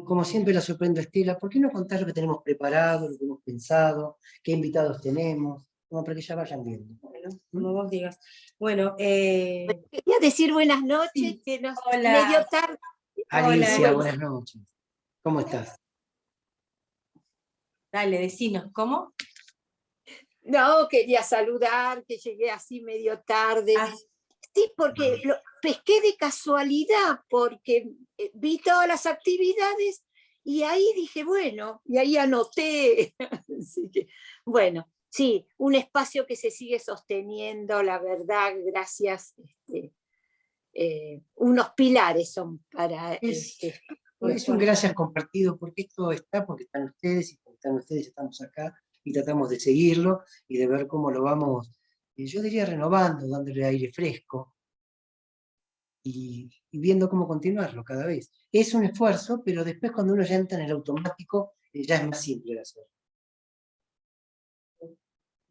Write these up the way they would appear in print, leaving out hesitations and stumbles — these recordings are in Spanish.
como siempre la sorprendo a Estela, ¿por qué no contar lo que tenemos preparado, lo que hemos pensado, qué invitados tenemos? Como para que ya vayan viendo. Bueno, como vos digas. Bueno, quería decir buenas noches, sí. que nos Hola. medio tarde. Alicia, Hola. buenas noches. ¿Cómo estás? Dale, decinos, ¿cómo? No, quería saludar, que llegué así medio tarde. Ah, Sí, porque lo pesqué de casualidad, porque vi todas las actividades y ahí dije, bueno, y ahí anoté. Así que, bueno, sí, un espacio que se sigue sosteniendo, la verdad, gracias. Unos pilares son para Es un gracias compartido, porque esto está, porque están ustedes, y porque están ustedes estamos acá, y tratamos de seguirlo, y de ver cómo lo vamos, yo diría renovando, dándole aire fresco, y viendo cómo continuarlo cada vez. Es un esfuerzo, pero después cuando uno ya entra en el automático, ya es más simple de hacer.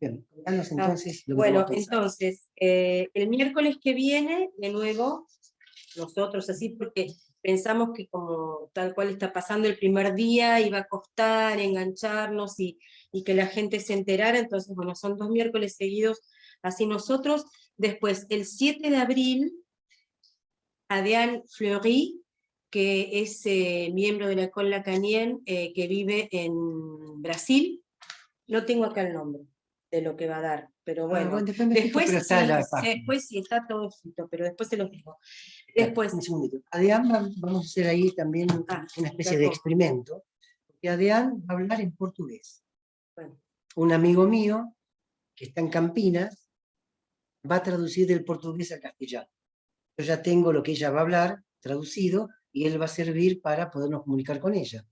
Bien, contanos entonces lo que bueno, tenemos pensado. entonces, el miércoles que viene, de nuevo, nosotros así, porque pensamos que como tal cual está pasando el primer día, iba a costar engancharnos y que la gente se enterara, entonces, bueno, son 2 miércoles seguidos así nosotros. Después, el 7 de abril, Adrián Fleury, que es miembro de la École Lacanienne, que vive en Brasil. No tengo acá el nombre de lo que va a dar, pero bueno. Después pero está sí, la página. después sí está todo escrito, pero después se lo digo. Claro, Después, un segundito. Adeán vamos a hacer ahí también una especie de experimento, porque Adeán va a hablar en portugués. bueno. Un amigo mío, que está en Campinas, va a traducir del portugués al castellano. Yo ya tengo lo que ella va a hablar traducido, y él va a servir para podernos comunicar con ella.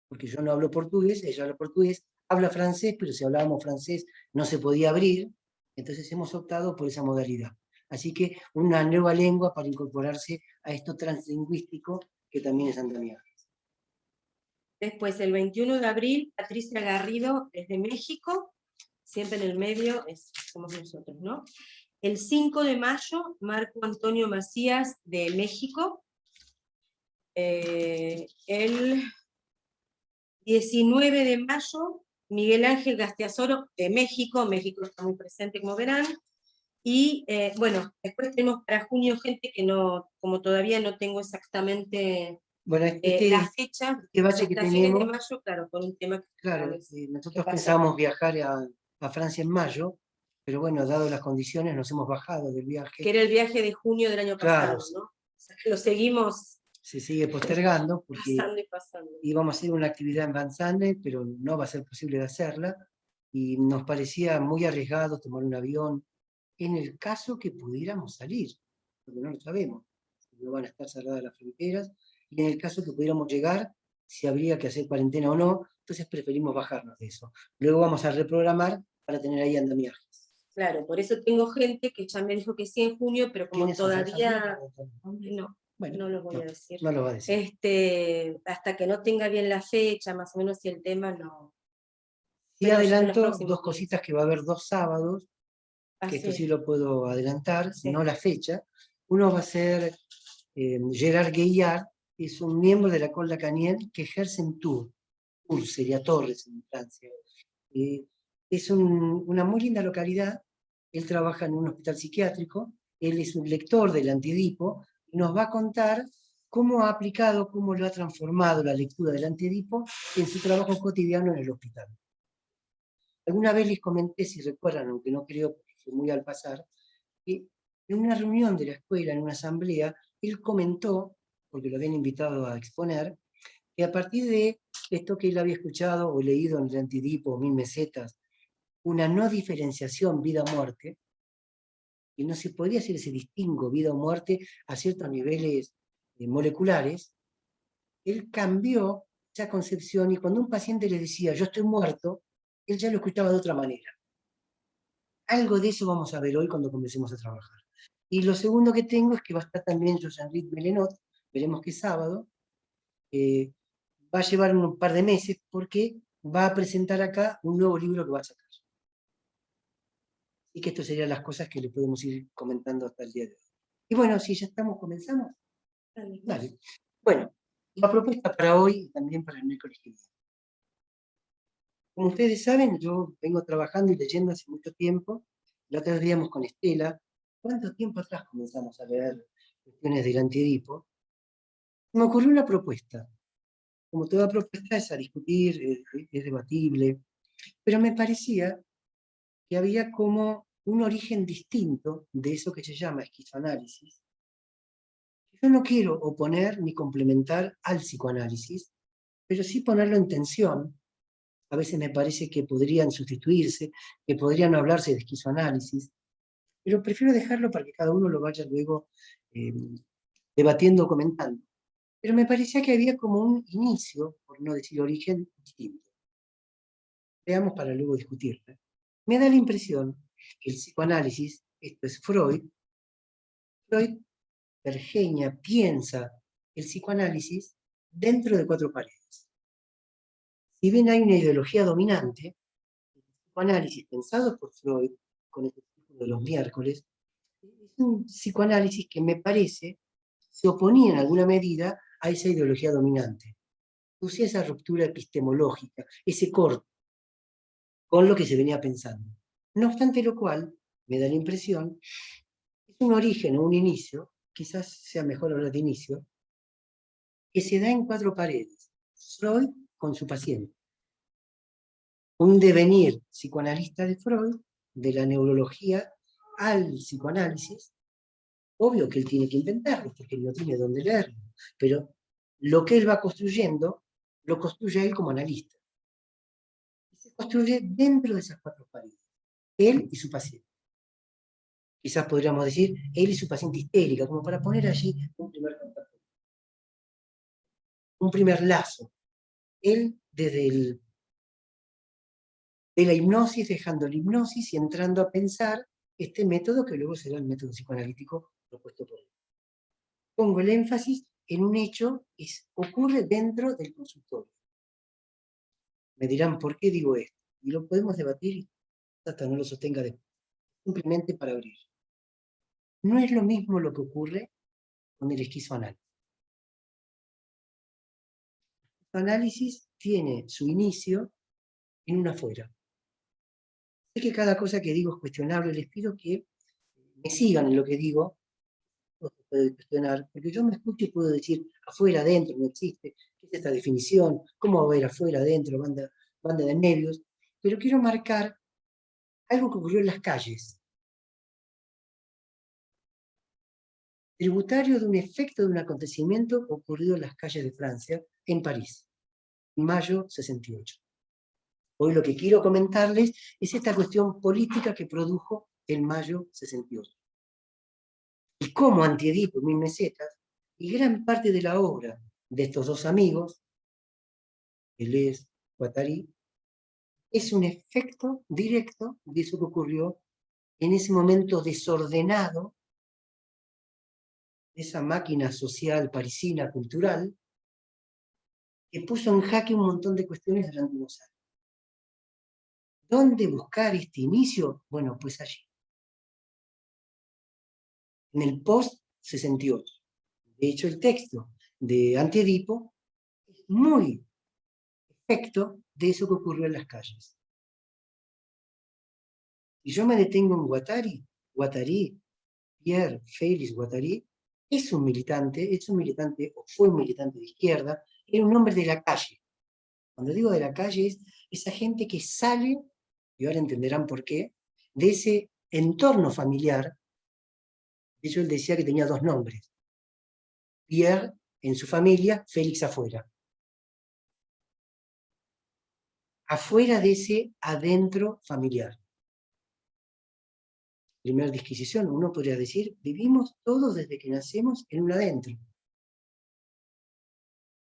Porque yo no hablo portugués, ella habla portugués, habla francés, pero si hablábamos francés no se podía abrir, entonces hemos optado por esa modalidad. Así que una nueva lengua para incorporarse a esto translingüístico que también es andamiaje. Después, el 21 de abril, Patricia Garrido, desde México, siempre en el medio, somos nosotros, ¿no? El 5 de mayo, Marco Antonio Macías, de México. El 19 de mayo, Miguel Ángel Gastiazoro, de México. México está muy presente, como verán. Y bueno, después tenemos para junio gente que no, como todavía no tengo exactamente bueno, la fecha, bache que hasta fines de mayo, claro, con un tema que claro, nosotros pensábamos viajar a Francia en mayo, pero bueno, dado las condiciones nos hemos bajado del viaje. Que era el viaje de junio del año pasado, claro, ¿no? O sea, que lo seguimos. Se sigue postergando porque pasando. Íbamos a hacer una actividad en Vanzane, pero no va a ser posible de hacerla, y nos parecía muy arriesgado tomar un avión en el caso que pudiéramos salir, porque no lo sabemos, no van a estar cerradas las fronteras, y en el caso que pudiéramos llegar, si habría que hacer cuarentena o no, entonces preferimos bajarnos de eso. Luego vamos a reprogramar para tener ahí andamiajes. Claro, por eso tengo gente que ya me dijo que sí en junio, pero como todavía... No, bueno, no lo voy a decir. No lo va a decir. Hasta que no tenga bien la fecha, más o menos, y el tema no... Y adelanto dos cositas, que va a haber 2 sábados, que esto sí lo puedo adelantar, no la fecha. Uno va a ser Gerard Gaillard, que es un miembro de la École Lacanienne que ejerce en Tours, sería Torres en Francia. Es una muy linda localidad, él trabaja en un hospital psiquiátrico, él es un lector del Antiedipo, y nos va a contar cómo ha aplicado, cómo lo ha transformado la lectura del Antiedipo en su trabajo cotidiano en el hospital. Alguna vez les comenté, si recuerdan, aunque no creo, porque fue muy al pasar, que en una reunión de la escuela, en una asamblea, él comentó, porque lo habían invitado a exponer, que a partir de esto que él había escuchado o leído en el Antiedipo o 1000 mesetas, una no diferenciación vida-muerte, que no se podía hacer ese distingo vida o muerte a ciertos niveles moleculares, él cambió esa concepción, y cuando un paciente le decía yo estoy muerto, él ya lo escuchaba de otra manera. Algo de eso vamos a ver hoy cuando comencemos a trabajar. Y lo segundo que tengo es que va a estar también Jean-Henri Belenot, veremos que sábado, va a llevar un par de meses porque va a presentar acá un nuevo libro que va a sacar. Y que esto serían las cosas que le podemos ir comentando hasta el día de hoy. Y bueno, si ya estamos, comenzamos. Dale. Bueno, La propuesta para hoy y también para el miércoles que viene. Como ustedes saben, yo vengo trabajando y leyendo hace mucho tiempo. La otra vez veíamos con Estela, ¿cuánto tiempo atrás comenzamos a leer cuestiones del Antiedipo? Me ocurrió una propuesta. Como toda propuesta es a discutir, es debatible, pero me parecía que había como un origen distinto de eso que se llama esquizoanálisis. Yo no quiero oponer ni complementar al psicoanálisis, pero sí ponerlo en tensión. A veces me parece que podrían sustituirse, que podrían hablarse de esquizoanálisis, pero prefiero dejarlo para que cada uno lo vaya luego debatiendo o comentando. Pero me parecía que había como un inicio, por no decir origen, distinto. Veamos para luego discutirla. Me da la impresión que el psicoanálisis, esto es Freud pergeña, piensa el psicoanálisis dentro de 4 paredes. Si bien hay una ideología dominante, el psicoanálisis pensado por Freud, con el círculo de los miércoles, es un psicoanálisis que me parece se oponía en alguna medida a esa ideología dominante. Producía esa ruptura epistemológica, ese corte con lo que se venía pensando. No obstante lo cual, me da la impresión, es un origen o un inicio, quizás sea mejor hablar de inicio, que se da en 4 paredes. Freud con su paciente. Un devenir psicoanalista de Freud, de la neurología al psicoanálisis. Obvio que él tiene que inventarlo, porque no tiene dónde leerlo, pero lo que él va construyendo, lo construye él como analista. Y se construye dentro de esas 4 paredes, él y su paciente. Quizás podríamos decir, él y su paciente histérica, como para poner allí un primer contacto. Un primer lazo. Él desde de la hipnosis, dejando la hipnosis y entrando a pensar este método que luego será el método psicoanalítico propuesto por él. Pongo el énfasis en un hecho que ocurre dentro del consultorio. Me dirán, ¿por qué digo esto? Y lo podemos debatir hasta no lo sostenga después. Simplemente para abrir. No es lo mismo lo que ocurre con el esquizoanálisis. El esquizoanálisis tiene su inicio en un afuera. Sé que cada cosa que digo es cuestionable, les pido que me sigan en lo que digo, no se puede cuestionar, porque yo me escucho y puedo decir, afuera, adentro, no existe, ¿qué es esta definición? ¿Cómo va a haber afuera, adentro, banda de medios? Pero quiero marcar algo que ocurrió en las calles, tributario de un efecto de un acontecimiento ocurrido en las calles de Francia, en París, en mayo 68. Hoy lo que quiero comentarles es esta cuestión política que produjo el mayo 68. Y cómo Antiedipo, 1000 mesetas, y gran parte de la obra de estos 2 amigos, Deleuze, Guattari, es un efecto directo de eso que ocurrió en ese momento desordenado, de esa máquina social parisina cultural, que puso en jaque un montón de cuestiones durante unos años. ¿Dónde buscar este inicio? Bueno, pues allí. En el post-68. De hecho, el texto de Antiedipo es muy efecto de eso que ocurrió en las calles. Si yo me detengo en Guattari, Pierre Félix Guattari, es un militante, o fue un militante de izquierda, era un hombre de la calle. Cuando digo de la calle es esa gente que sale, y ahora entenderán por qué, de ese entorno familiar. De hecho, él decía que tenía 2 nombres. Pierre en su familia, Félix afuera. Afuera de ese adentro familiar. Primera disquisición, uno podría decir, vivimos todos desde que nacemos en un adentro.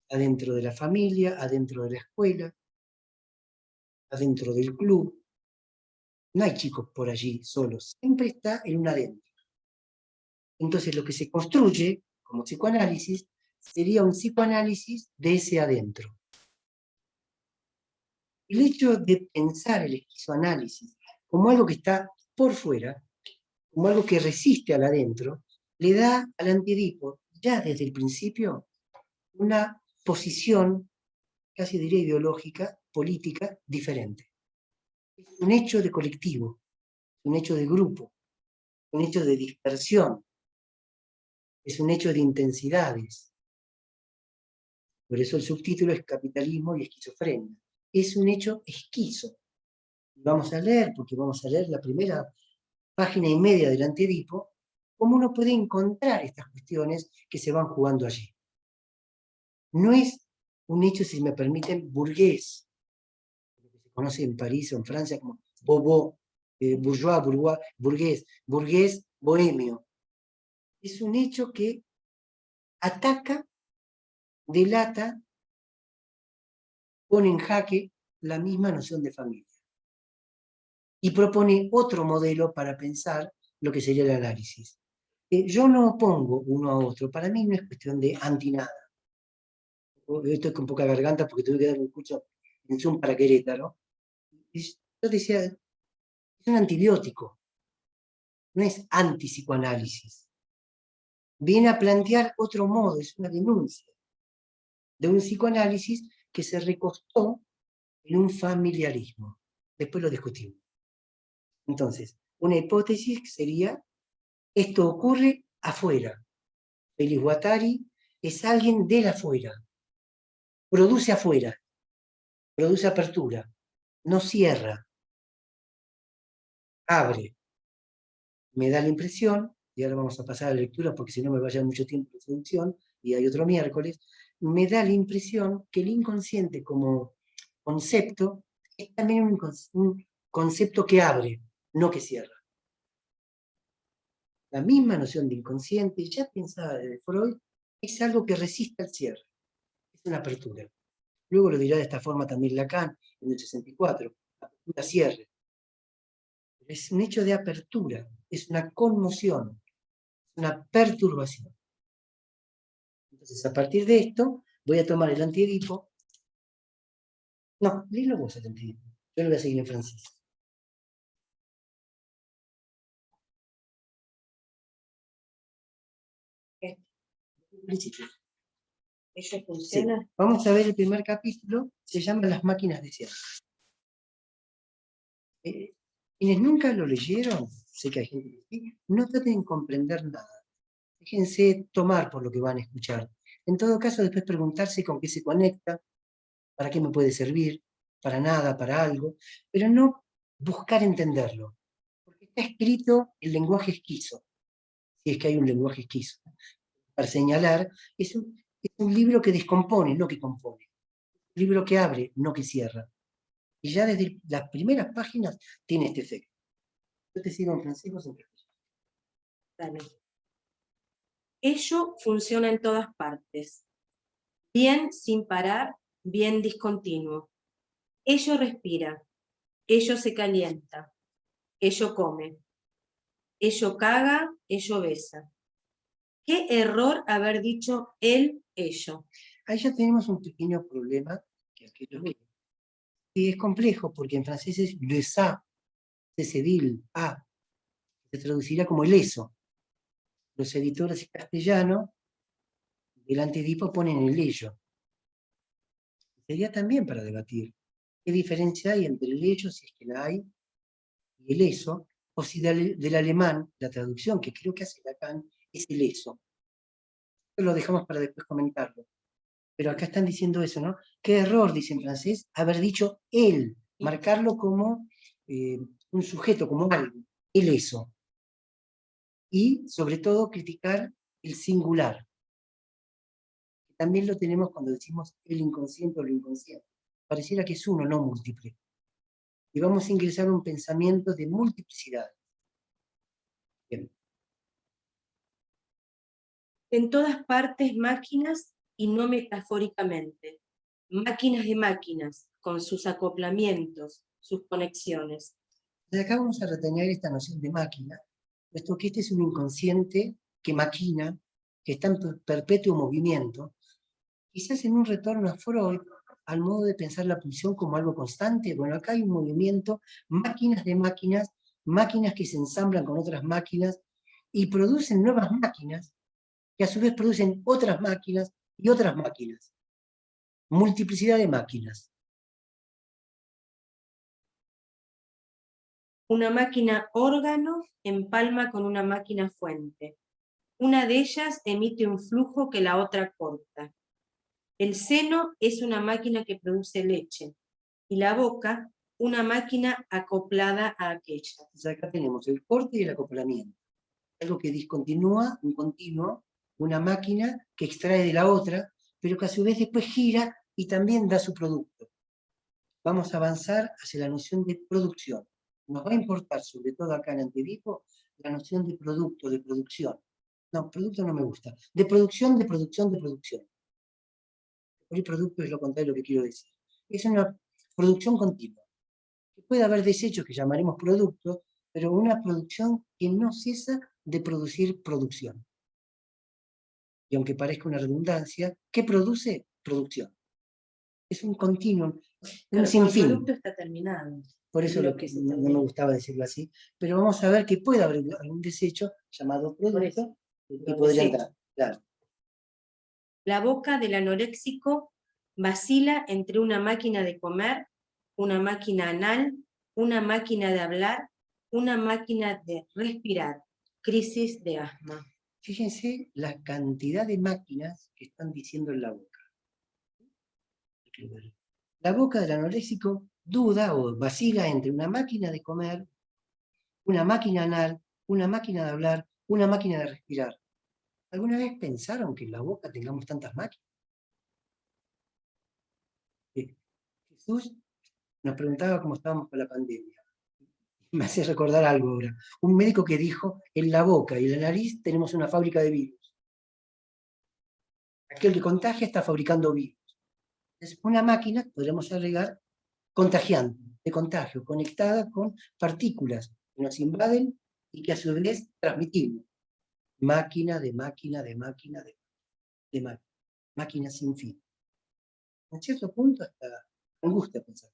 Adentro de la familia, adentro de la escuela, adentro del club. No hay chicos por allí solos, siempre está en un adentro. Entonces lo que se construye como psicoanálisis sería un psicoanálisis de ese adentro. El hecho de pensar el esquizoanálisis como algo que está por fuera, como algo que resiste al adentro, le da al Antiedipo, ya desde el principio, una posición, casi diría ideológica, política, diferente. Es un hecho de colectivo, un hecho de grupo, un hecho de dispersión, es un hecho de intensidades. Por eso el subtítulo es Capitalismo y Esquizofrenia. Es un hecho esquizo. Vamos a leer, porque vamos a leer la primera página y media del Antiedipo, cómo uno puede encontrar estas cuestiones que se van jugando allí. No es un hecho, si me permiten, burgués, lo que se conoce en París o en Francia como bobo, burgués, bohemio. Es un hecho que ataca, delata, pone en jaque la misma noción de familia. Y propone otro modelo para pensar lo que sería el análisis. Yo no opongo uno a otro, para mí no es cuestión de anti-nada. Estoy con poca garganta porque tuve que dar un curso en Zoom para Querétaro. Yo decía, es un antibiótico, no es antipsicoanálisis. Viene a plantear otro modo, es una denuncia de un psicoanálisis que se recostó en un familiarismo. Después lo discutimos. Entonces, una hipótesis sería, esto ocurre afuera. Félix Guattari es alguien del afuera. Produce afuera, produce apertura, no cierra, abre. Me da la impresión, y ahora vamos a pasar a la lectura porque si no me va a llevar mucho tiempo de introducción, y hay otro miércoles, me da la impresión que el inconsciente como concepto es también un concepto que abre, no que cierra. La misma noción de inconsciente, ya pensada desde Freud, es algo que resiste al cierre, es una apertura. Luego lo dirá de esta forma también Lacan en el 64, apertura-cierre. Es un hecho de apertura, es una conmoción, es una perturbación. Entonces, a partir de esto, voy a tomar el Antiedipo. No, léelo vos el Antiedipo. Yo lo voy a seguir en francés. ¿Eso funciona? Sí. Vamos a ver el primer capítulo, se llama Las máquinas de cierre. Quienes nunca lo leyeron, sé que hay gente que sí, no traten de comprender nada. Déjense tomar por lo que van a escuchar. En todo caso, después preguntarse con qué se conecta, para qué me puede servir, para nada, para algo, pero no buscar entenderlo. Porque está escrito el lenguaje esquizo, si es que hay un lenguaje esquizo. Para señalar, es un libro que descompone, no que compone. Un libro que abre, no que cierra. Y ya desde las primeras páginas tiene este efecto. Yo te sigo en francés, vos en castellano. Dale. Ello funciona en todas partes. Bien sin parar, bien discontinuo. Ello respira. Ello se calienta. Ello come. Ello caga, ello besa. Qué error haber dicho él, ello. Ahí ya tenemos un pequeño problema, que es complejo, porque en francés es le ça, cédil, a, se traduciría como el eso. Los editores en castellano del Antiedipo ponen el ello. Sería también para debatir qué diferencia hay entre el ello, si es que la hay, y el eso, o si del alemán, la traducción que creo que hace Lacan, es el eso. Esto lo dejamos para después comentarlo. Pero acá están diciendo eso, ¿no? Qué error, dice en francés, haber dicho él, marcarlo como un sujeto, como algo, el eso. Y, sobre todo, criticar el singular. También lo tenemos cuando decimos el inconsciente o lo inconsciente. Pareciera que es uno, no múltiple. Y vamos a ingresar a un pensamiento de multiplicidad. Bien. En todas partes máquinas y no metafóricamente. Máquinas de máquinas, con sus acoplamientos, sus conexiones. De acá vamos a retener esta noción de máquina, puesto que este es un inconsciente que maquina, que está en perpetuo movimiento, quizás en un retorno a Freud, al modo de pensar la pulsión como algo constante. Bueno, acá hay un movimiento, máquinas de máquinas, máquinas que se ensamblan con otras máquinas y producen nuevas máquinas, que a su vez producen otras máquinas y otras máquinas. multiplicidad de máquinas. Una máquina órgano empalma con una máquina fuente. Una de ellas emite un flujo que la otra corta. El seno es una máquina que produce leche, y la boca una máquina acoplada a aquella. Entonces acá tenemos el corte y el acoplamiento. Algo que discontinúa, un continuo, una máquina que extrae de la otra, pero que a su vez después gira y también da su producto. Vamos a avanzar hacia la noción de producción. Nos va a importar, sobre todo acá en Antedipo, la noción de producto, de producción. No, producto no me gusta. De producción, de producción, de producción. El producto es lo contrario de lo que quiero decir. Es una producción continua. Puede haber desechos que llamaremos productos, pero una producción que no cesa de producir producción. Y aunque parezca una redundancia, ¿qué produce? Producción. Es un continuum, un sinfín. El producto está terminado. Por eso no me gustaba decirlo así. Pero vamos a ver que puede haber algún desecho llamado producto que podría entrar. Claro. La boca del anoréxico vacila entre una máquina de comer, una máquina anal, una máquina de hablar, una máquina de respirar. Crisis de asma. Fíjense la cantidad de máquinas que están diciendo en la boca. La boca del anoréxico duda o vacila entre una máquina de comer, una máquina anal, una máquina de hablar, una máquina de respirar. ¿Alguna vez pensaron que en la boca tengamos tantas máquinas? Jesús nos preguntaba cómo estábamos con la pandemia. Me hace recordar algo ahora. Un médico que dijo, en la boca y en la nariz tenemos una fábrica de virus. Aquel que contagia está fabricando virus. Es una máquina, podríamos agregar, contagiante, de contagio, conectada con partículas que nos invaden y que a su vez transmitimos. Máquina de máquina de máquina de máquina. Máquina sin fin. En cierto punto hasta angustia pensar.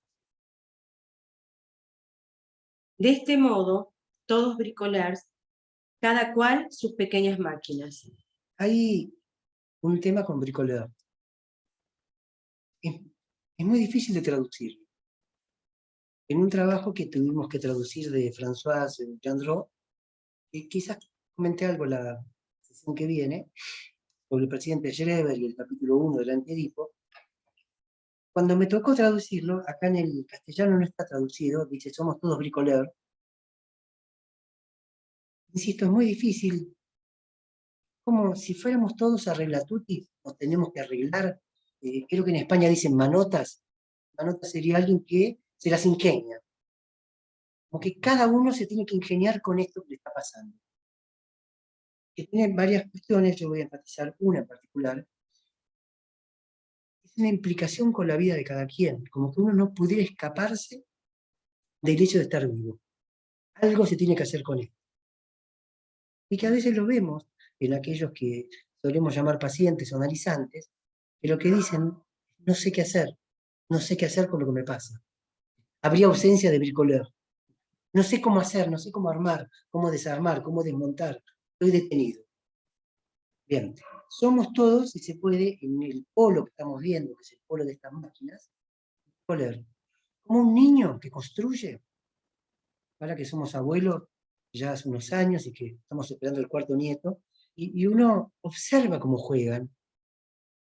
De este modo, todos bricolars, cada cual sus pequeñas máquinas. Hay un tema con bricoleur. Es muy difícil de traducir. En un trabajo que tuvimos que traducir de François Gendreau, quizás comenté algo la sesión que viene, sobre el presidente Schreber y el capítulo 1 del Antedipo. Cuando me tocó traducirlo, acá en el castellano no está traducido, dice somos todos bricoleurs. Insisto, es muy difícil. Como si fuéramos todos arreglatutis, nos tenemos que arreglar. Creo que en España dicen manotas. Manotas sería alguien que se las ingenia. Como que cada uno se tiene que ingeniar con esto que le está pasando. Que tiene varias cuestiones, yo voy a enfatizar una en particular. Es una implicación con la vida de cada quien, como que uno no pudiera escaparse del hecho de estar vivo. Algo se tiene que hacer con esto. Y que a veces lo vemos en aquellos que solemos llamar pacientes o analizantes, que lo que dicen, no sé qué hacer con lo que me pasa. Habría ausencia de bricoleur. No sé cómo hacer, no sé cómo armar, cómo desarmar, cómo desmontar. Estoy detenido. Bien, somos todos, si se puede, en el polo que estamos viendo, que es el polo de estas máquinas, bricoleur. Como un niño que construye, ahora que somos abuelos ya hace unos años y que estamos esperando el cuarto nieto, y uno observa cómo juegan.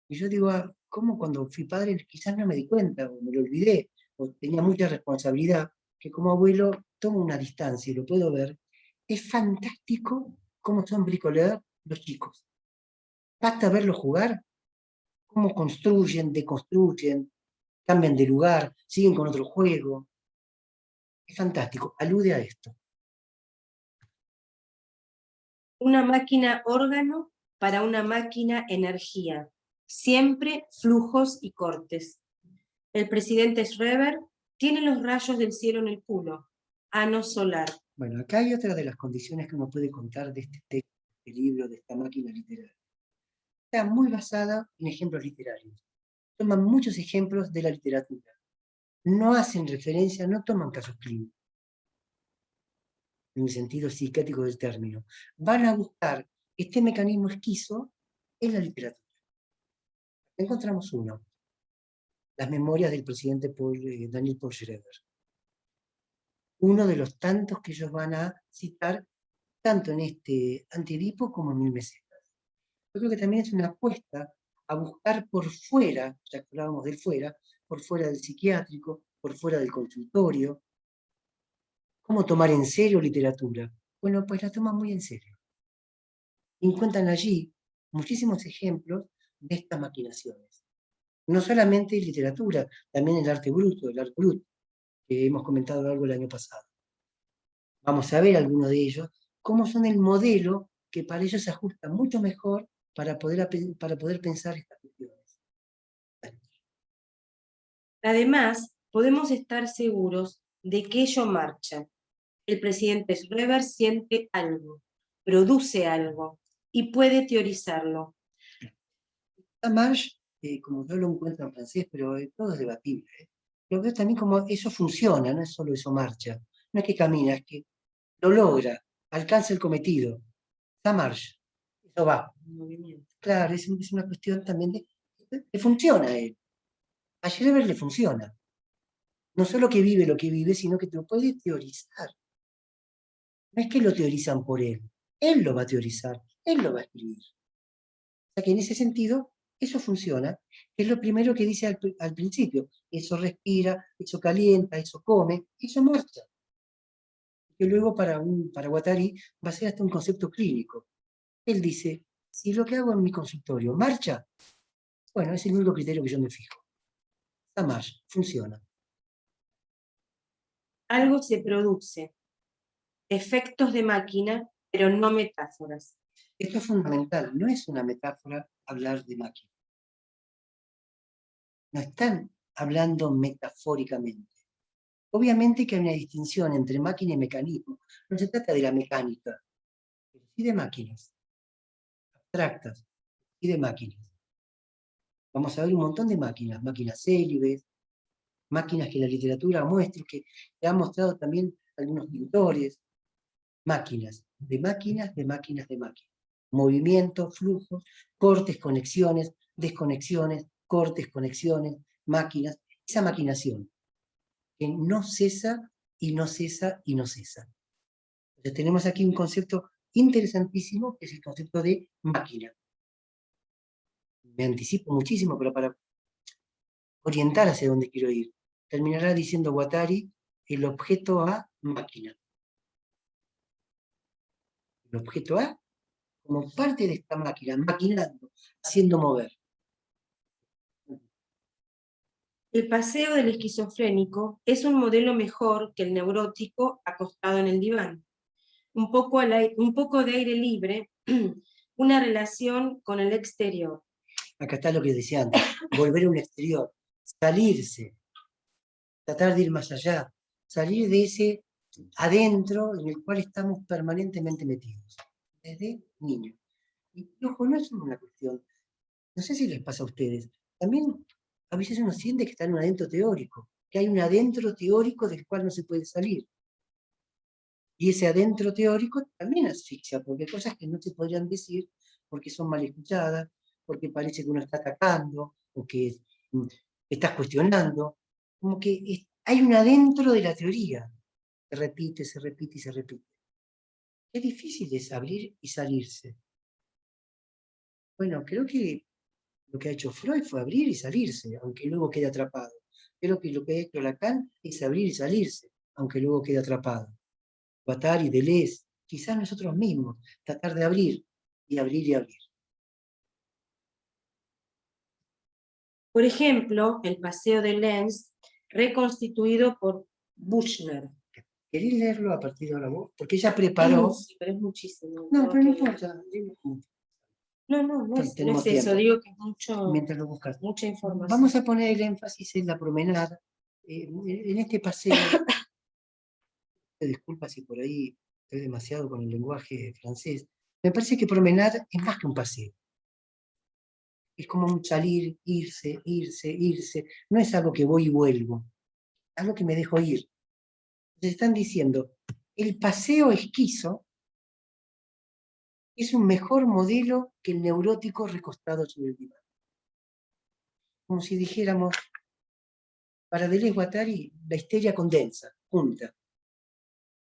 Y yo digo, ¿cómo cuando fui padre quizás no me di cuenta, o me lo olvidé, o tenía mucha responsabilidad, que como abuelo tomo una distancia y lo puedo ver? Es fantástico cómo son bricoleurs los chicos. Basta verlos jugar, cómo construyen, deconstruyen, cambian de lugar, siguen con otro juego. Es fantástico, alude a esto. Una máquina órgano para una máquina energía. Siempre flujos y cortes. El presidente Schreber tiene los rayos del cielo en el culo. Ano solar. Bueno, acá hay otra de las condiciones que uno puede contar de este texto, de este libro, de esta máquina literaria. Está muy basada en ejemplos literarios. Toman muchos ejemplos de la literatura. No hacen referencia, no toman casos clínicos, en el sentido psiquiátrico del término. Van a buscar este mecanismo esquizo en la literatura. Encontramos uno. las memorias del presidente Daniel Paul Schroeder. Uno de los tantos que ellos van a citar, tanto en este Antiedipo como en 1000 mesetas. Yo creo que también es una apuesta a buscar por fuera, ya que hablábamos del fuera, por fuera del psiquiátrico, por fuera del consultorio. ¿Cómo tomar en serio literatura? Bueno, pues la toman muy en serio. Encuentran allí muchísimos ejemplos de estas maquinaciones. No solamente literatura, también el arte bruto, el art brut, que hemos comentado algo el año pasado. Vamos a ver algunos de ellos, cómo son el modelo que para ellos se ajusta mucho mejor para poder pensar estas cuestiones. Además, podemos estar seguros de que ello marcha. El presidente Schroeder siente algo, produce algo y puede teorizarlo. Marche, como yo lo encuentro en francés, pero todo es debatible, lo veo también como eso funciona, no es solo eso marcha. No es que camina, es que lo logra, alcanza el cometido. Ça marche, eso va. Claro, es una cuestión también de... Le funciona a él. A Schroeder le funciona. No solo que vive lo que vive, sino que te lo puede teorizar. No es que lo teorizan por él lo va a teorizar, él lo va a escribir. O sea que en ese sentido, eso funciona, que es lo primero que dice al principio. Eso respira, eso calienta, eso come, eso marcha. Que luego para Guattari va a ser hasta un concepto clínico. Él dice, si lo que hago en mi consultorio marcha, bueno, es el único criterio que yo me fijo. Está más, funciona. Algo se produce, efectos de máquina, pero no metáforas. Esto es fundamental, no es una metáfora hablar de máquina. No están hablando metafóricamente. Obviamente que hay una distinción entre máquina y mecanismo. No se trata de la mecánica, pero sí de máquinas abstractas y de máquinas. Vamos a ver un montón de máquinas, máquinas célibes, máquinas que la literatura muestra, que han mostrado también algunos pintores, máquinas, de máquinas, de máquinas, de máquinas. Movimientos, flujos, cortes, conexiones, desconexiones, cortes, conexiones, máquinas, esa maquinación que no cesa y no cesa y no cesa. Entonces tenemos aquí un concepto interesantísimo que es el concepto de máquina. Me anticipo muchísimo, pero para orientar hacia dónde quiero ir. Terminará diciendo Guattari, el objeto A, máquina. El objeto A como parte de esta máquina, maquinando, haciendo mover. El paseo del esquizofrénico es un modelo mejor que el neurótico acostado en el diván. Un poco de aire libre, una relación con el exterior. Acá está lo que decía antes, volver a un exterior, salirse, tratar de ir más allá, salir de ese adentro en el cual estamos permanentemente metidos, desde niños. Y ojo, no es solo una cuestión, no sé si les pasa a ustedes, también a veces uno siente que está en un adentro teórico, que hay un adentro teórico del cual no se puede salir. Y ese adentro teórico también asfixia, porque hay cosas que no se podrían decir porque son mal escuchadas, porque parece que uno está atacando, o que estás cuestionando, como que hay un adentro de la teoría, se repite, se repite y se repite. Qué difícil es abrir y salirse. Bueno, creo que lo que ha hecho Freud fue abrir y salirse, aunque luego quede atrapado. Creo que lo que ha hecho Lacan es abrir y salirse, aunque luego quede atrapado. Guattari, Deleuze, quizás nosotros mismos, tratar de abrir y abrir y abrir. Por ejemplo, el paseo de Lenz, reconstituido por Buchner. ¿Querés leerlo a partir de ahora vos? Porque ella preparó... Sí, pero es muchísimo. No, pero no importa. No es Tenemos eso, tiempo. digo que es mucho, Mientras lo buscas. mucha información. Vamos a poner el énfasis en la promenada. En este paseo, disculpa si por ahí estoy demasiado con el lenguaje francés, me parece que promenade es más que un paseo. Es como un salir, irse, irse, irse. No es algo que voy y vuelvo, es algo que me dejo ir. Se están diciendo, el paseo esquizo es un mejor modelo que el neurótico recostado sobre el diván. Como si dijéramos, Para Deleuze Guattari, la histeria condensa, junta.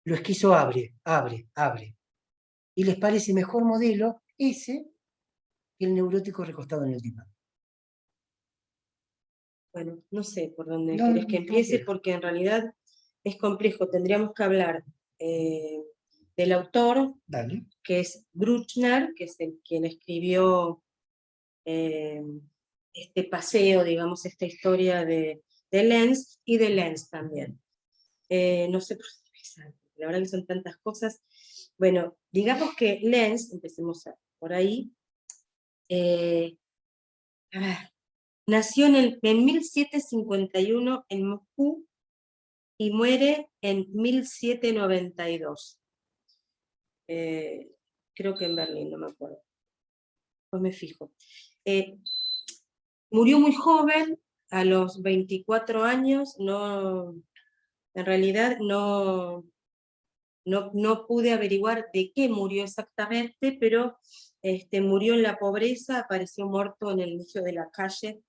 Lo esquizo abre, abre, abre. Y les parece mejor modelo ese que el neurótico recostado en el diván. Bueno, no sé por dónde No, querés que no, empiece, no. porque en realidad es complejo. Tendríamos que hablar del autor, Dale. que es Bruckner, que es quien escribió este paseo, digamos, esta historia de Lenz, y de Lenz también. No sé por dónde empezar, la verdad que son tantas cosas. Bueno, digamos que Lenz, empecemos por ahí, a ver, nació en 1751 en Moscú y muere en 1792. Creo que en Berlín, no me acuerdo. Pues me fijo. Murió muy joven, a los 24 años, en realidad no pude averiguar de qué murió exactamente, pero murió en la pobreza, apareció muerto en el medio de la calle,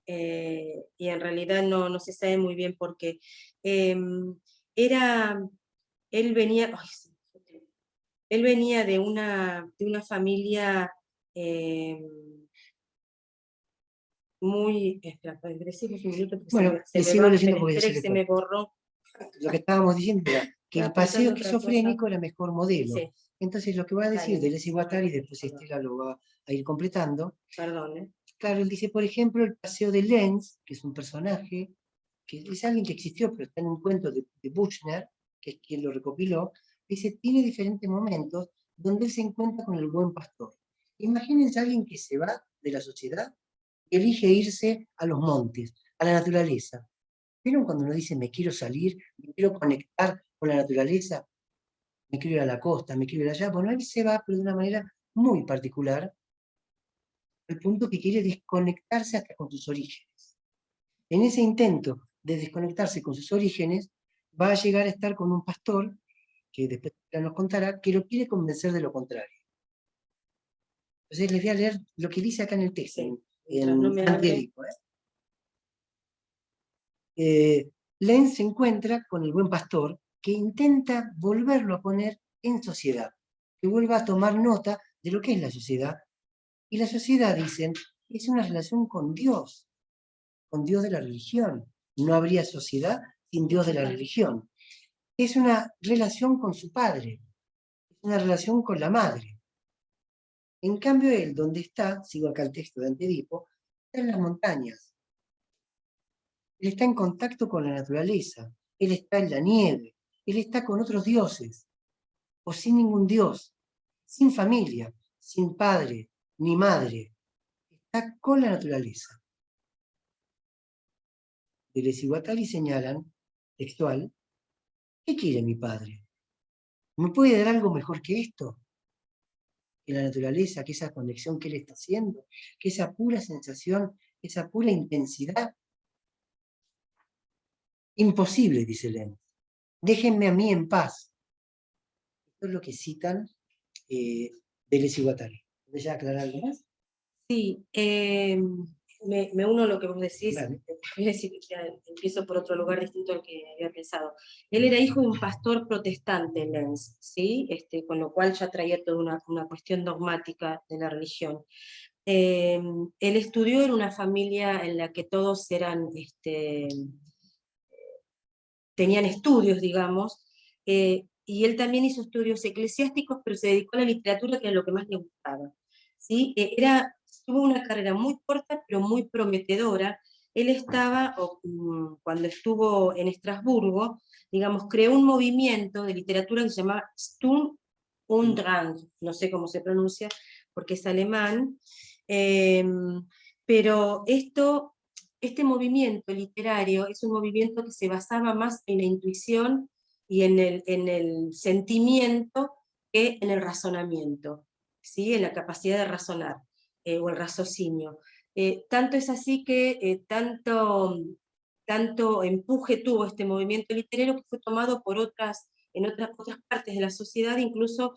y en realidad no se sabe muy bien por qué. Él venía, él venía de una familia muy, espera, decimos un minuto porque Bueno, se le me sigo va, leyendo porque ya espera se que le se fue. me borró. Lo que estábamos diciendo era que el Estaba paseo pensando otra esquizofrénico cosa. era mejor modelo. Sí, Entonces lo que va a decir dale, Deleuze y Guattari, después Estela lo va a ir completando. perdón. Claro, él dice, por ejemplo, el paseo de Lenz, que es un personaje, que es alguien que existió, pero está en un cuento de Buchner, que es quien lo recopiló, dice, tiene diferentes momentos donde él se encuentra con el buen pastor. Imagínense a alguien que se va de la sociedad y elige irse a los montes, a la naturaleza. ¿Vieron cuando uno dice, me quiero salir, me quiero conectar con la naturaleza, me quiero ir a la costa, me quiero ir allá? Bueno, él se va, pero de una manera muy particular, al punto que quiere desconectarse hasta con sus orígenes. En ese intento de desconectarse con sus orígenes, va a llegar a estar con un pastor, que después nos contará, que lo quiere convencer de lo contrario. Entonces les voy a leer lo que dice acá en el texto, Sí, en no me angélico. Lenz se encuentra con el buen pastor, que intenta volverlo a poner en sociedad, que vuelva a tomar nota de lo que es la sociedad. Y la sociedad, dicen, es una relación con Dios de la religión. No habría sociedad sin Dios de la religión. Es una relación con su padre, es una relación con la madre. En cambio, él, donde está, sigo acá el texto de Antedipo, está en las montañas. Él está en contacto con la naturaleza, él está en la nieve, él está con otros dioses, o sin ningún dios, sin familia, sin padre ni madre. Está con la naturaleza. Deleuze y Guattari señalan, textual, ¿qué quiere mi padre? ¿Me puede dar algo mejor que esto? Que la naturaleza, que esa conexión que él está haciendo, que esa pura sensación, esa pura intensidad. Imposible, dice Lenz. Déjenme a mí en paz. Esto es lo que citan Deleuze y Guattari. ¿Puedes ya aclarar algo más? Sí, me uno a lo que vos decís. Vale. Voy a decir, empiezo por otro lugar distinto al que había pensado. Él era hijo de un pastor protestante, Lenz, ¿sí? Con lo cual ya traía toda una cuestión dogmática de la religión. Él estudió en una familia en la que todos eran, tenían estudios, digamos, y él también hizo estudios eclesiásticos, pero se dedicó a la literatura, que era lo que más le gustaba. ¿Sí? Tuvo una carrera muy corta, pero muy prometedora. Él cuando estuvo en Estrasburgo, digamos, creó un movimiento de literatura que se llamaba Sturm und Drang, no sé cómo se pronuncia, porque es alemán, pero este movimiento literario es un movimiento que se basaba más en la intuición y en el sentimiento que en el razonamiento, ¿sí? En la capacidad de razonar, o el raciocinio. Tanto es así que tanto empuje tuvo este movimiento literario, que fue tomado en otras partes de la sociedad, incluso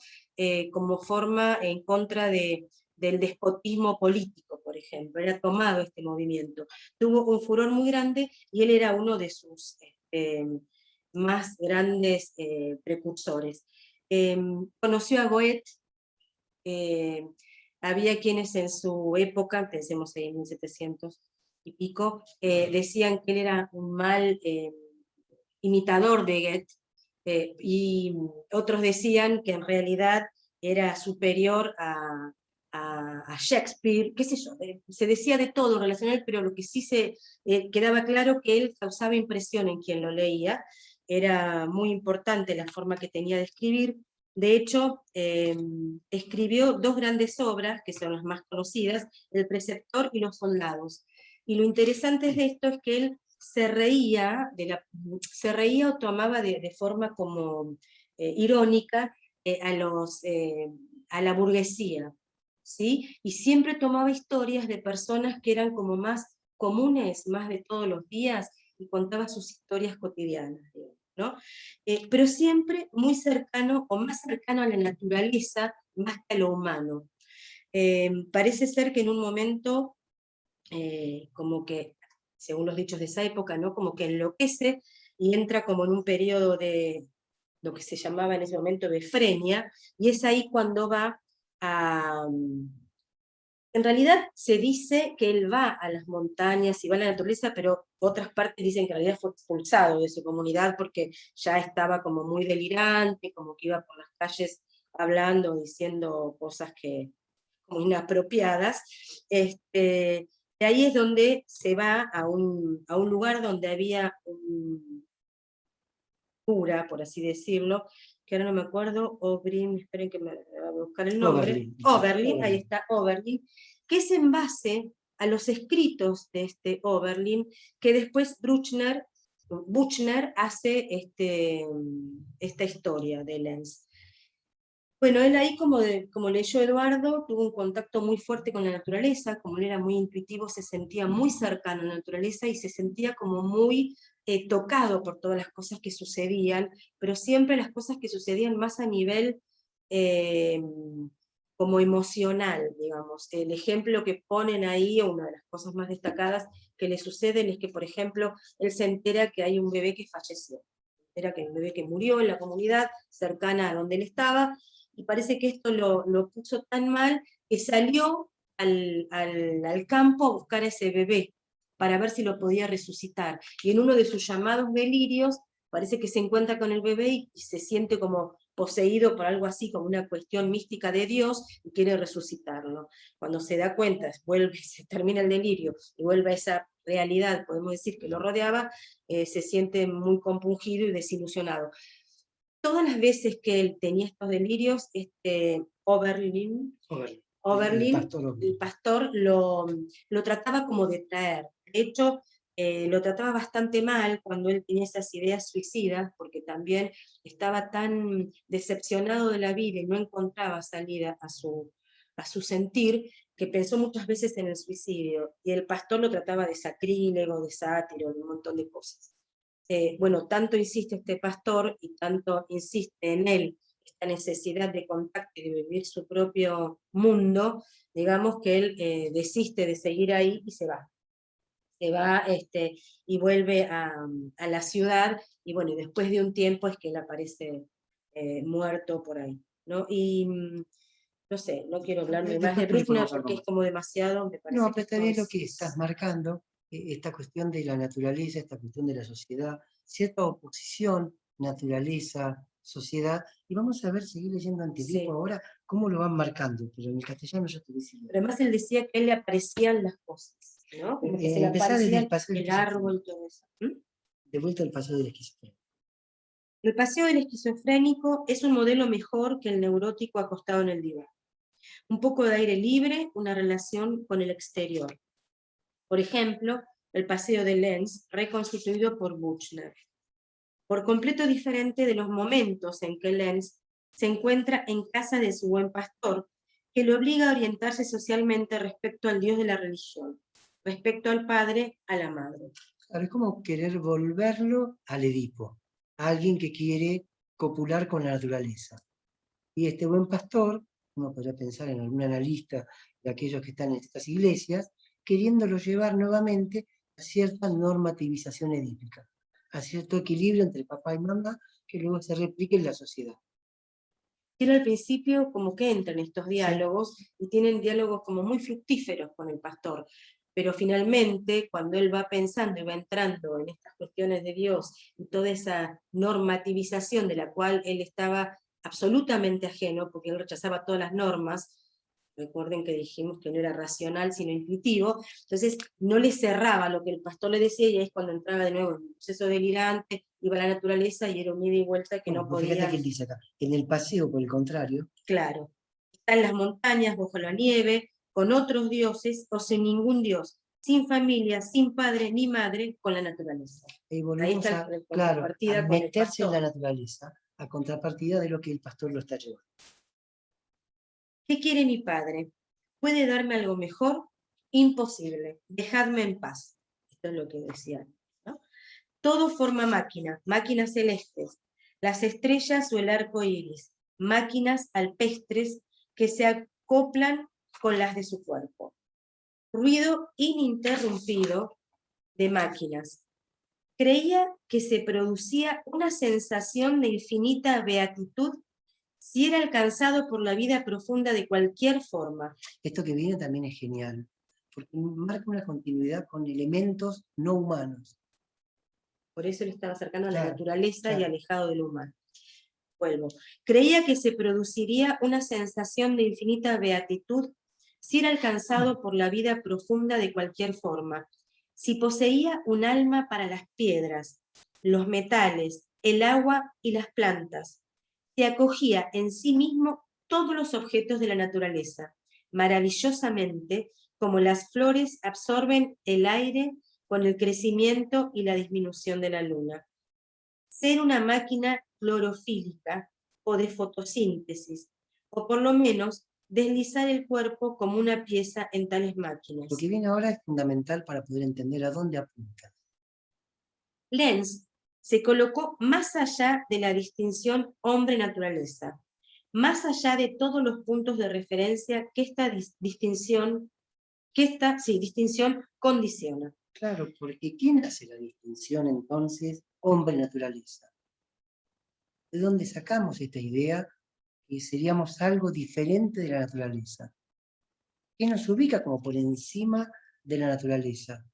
como forma en contra de del despotismo político, por ejemplo, era tomado este movimiento. Tuvo un furor muy grande y él era uno de sus más grandes precursores. Conoció a Goethe, había quienes en su época, pensemos en 1700 y pico, decían que él era un mal imitador de Goethe, y otros decían que en realidad era superior a Shakespeare, qué sé yo, se decía de todo relacionado, pero lo que sí se quedaba claro que él causaba impresión en quien lo leía, era muy importante la forma que tenía de escribir. De hecho, escribió dos grandes obras, que son las más conocidas, El preceptor y Los soldados. Y lo interesante de esto es que él se reía o tomaba de forma como irónica a la burguesía, ¿sí? Y siempre tomaba historias de personas que eran como más comunes, más de todos los días, y contaba sus historias cotidianas, ¿no? Pero siempre muy cercano, o más cercano a la naturaleza, más que a lo humano. Parece ser que en un momento, como que, según los dichos de esa época, ¿no? Como que enloquece y entra como en un periodo de lo que se llamaba en ese momento de frenia, y es ahí cuando va a... En realidad se dice que él va a las montañas y va a la naturaleza, pero otras partes dicen que en realidad fue expulsado de su comunidad porque ya estaba como muy delirante, como que iba por las calles hablando, diciendo cosas que como inapropiadas. De ahí es donde se va a un lugar donde había un cura, por así decirlo, que ahora no me acuerdo, Oberlin, esperen que me voy a buscar el nombre, Oberlin, ahí está, Oberlin, que es en base a los escritos de este Oberlin, que después Buchner hace esta historia de Lenz. Bueno, él ahí, como leyó Eduardo, tuvo un contacto muy fuerte con la naturaleza, como él era muy intuitivo, se sentía muy cercano a la naturaleza y se sentía como muy tocado por todas las cosas que sucedían, pero siempre las cosas que sucedían más a nivel como emocional, digamos. El ejemplo que ponen ahí, o una de las cosas más destacadas que le suceden, es que, por ejemplo, él se entera que hay un bebé que falleció, era que hay un bebé que murió en la comunidad cercana a donde él estaba, y parece que esto lo puso tan mal que salió al campo a buscar a ese bebé para ver si lo podía resucitar. Y en uno de sus llamados delirios, parece que se encuentra con el bebé y se siente como poseído por algo así, como una cuestión mística de Dios, y quiere resucitarlo. Cuando se da cuenta, vuelve, se termina el delirio, y vuelve a esa realidad, podemos decir, que lo rodeaba, se siente muy compungido y desilusionado. Todas las veces que él tenía estos delirios, Oberlin, el pastor lo trataba como de traer. De hecho, lo trataba bastante mal cuando él tenía esas ideas suicidas, porque también estaba tan decepcionado de la vida y no encontraba salida a su sentir, que pensó muchas veces en el suicidio, y el pastor lo trataba de sacrílego, de sátiro, de un montón de cosas. Bueno, tanto insiste este pastor y tanto insiste en él esta necesidad de contacto y de vivir su propio mundo, digamos que él desiste de seguir ahí y se va. Se va y vuelve a la ciudad, y bueno, y después de un tiempo es que él aparece muerto por ahí, ¿no? Y no sé, no quiero hablar más de Bruckner porque es como demasiado, me parece. No, pero está bien lo que estás marcando, esta cuestión de la naturaleza, esta cuestión de la sociedad, cierta oposición, naturaleza, sociedad, y vamos a ver, seguir leyendo Antilipo ahora, cómo lo van marcando, pero en el castellano yo te decía. Pero además él decía que a él le aparecían las cosas, ¿no? Como que se le aparecía el árbol, todo eso. De vuelta al paseo del esquizofrénico. El paseo del esquizofrénico es un modelo mejor que el neurótico acostado en el diván. Un poco de aire libre, una relación con el exterior. Por ejemplo, el paseo de Lenz, reconstituido por Buchner. Por completo diferente de los momentos en que Lenz se encuentra en casa de su buen pastor, que lo obliga a orientarse socialmente respecto al Dios de la religión, respecto al padre, a la madre. Es como querer volverlo al Edipo, a alguien que quiere copular con la naturaleza. Y este buen pastor uno podría pensar en algún analista de aquellos que están en estas iglesias, queriéndolo llevar nuevamente a cierta normativización edípica, a cierto equilibrio entre papá y mamá, que luego se replique en la sociedad. Él al principio como que entra en estos diálogos, sí, y tienen diálogos como muy fructíferos con el pastor, pero finalmente cuando él va pensando y va entrando en estas cuestiones de Dios y toda esa normativización de la cual él estaba absolutamente ajeno, porque él rechazaba todas las normas, recuerden que dijimos que no era racional sino intuitivo, entonces no le cerraba lo que el pastor le decía, y ahí es cuando entraba de nuevo en un proceso delirante, iba a la naturaleza y era un ida y vuelta que no podía. Fíjate que él dice acá, en el paseo, por el contrario. Claro, está en las montañas, bajo la nieve, con otros dioses o sin ningún dios, sin familia, sin padre ni madre, con la naturaleza. Y volvemos a meterse en la naturaleza, a contrapartida de lo que el pastor lo está llevando. ¿Qué quiere mi padre? ¿Puede darme algo mejor? Imposible, dejadme en paz. Esto es lo que decía, ¿no? Todo forma máquinas celestes, las estrellas o el arco iris, máquinas alpestres que se acoplan con las de su cuerpo. Ruido ininterrumpido de máquinas. Creía que se producía una sensación de infinita beatitud si era alcanzado por la vida profunda de cualquier forma. Esto que viene también es genial, porque marca una continuidad con elementos no humanos. Por eso le estaba acercando a la naturaleza y alejado de lo humano. Vuelvo. Creía que se produciría una sensación de infinita beatitud si era alcanzado por la vida profunda de cualquier forma, si poseía un alma para las piedras, los metales, el agua y las plantas, si acogía en sí mismo todos los objetos de la naturaleza, maravillosamente como las flores absorben el aire con el crecimiento y la disminución de la luna. Ser una máquina clorofílica o de fotosíntesis, o por lo menos deslizar el cuerpo como una pieza en tales máquinas. Lo que viene ahora es fundamental para poder entender a dónde apunta. Lenz se colocó más allá de la distinción hombre-naturaleza, más allá de todos los puntos de referencia que esta distinción condiciona. Claro, porque ¿quién hace la distinción entonces hombre-naturaleza? ¿De dónde sacamos esta idea que seríamos algo diferente de la naturaleza? ¿Qué nos ubica como por encima de la naturaleza?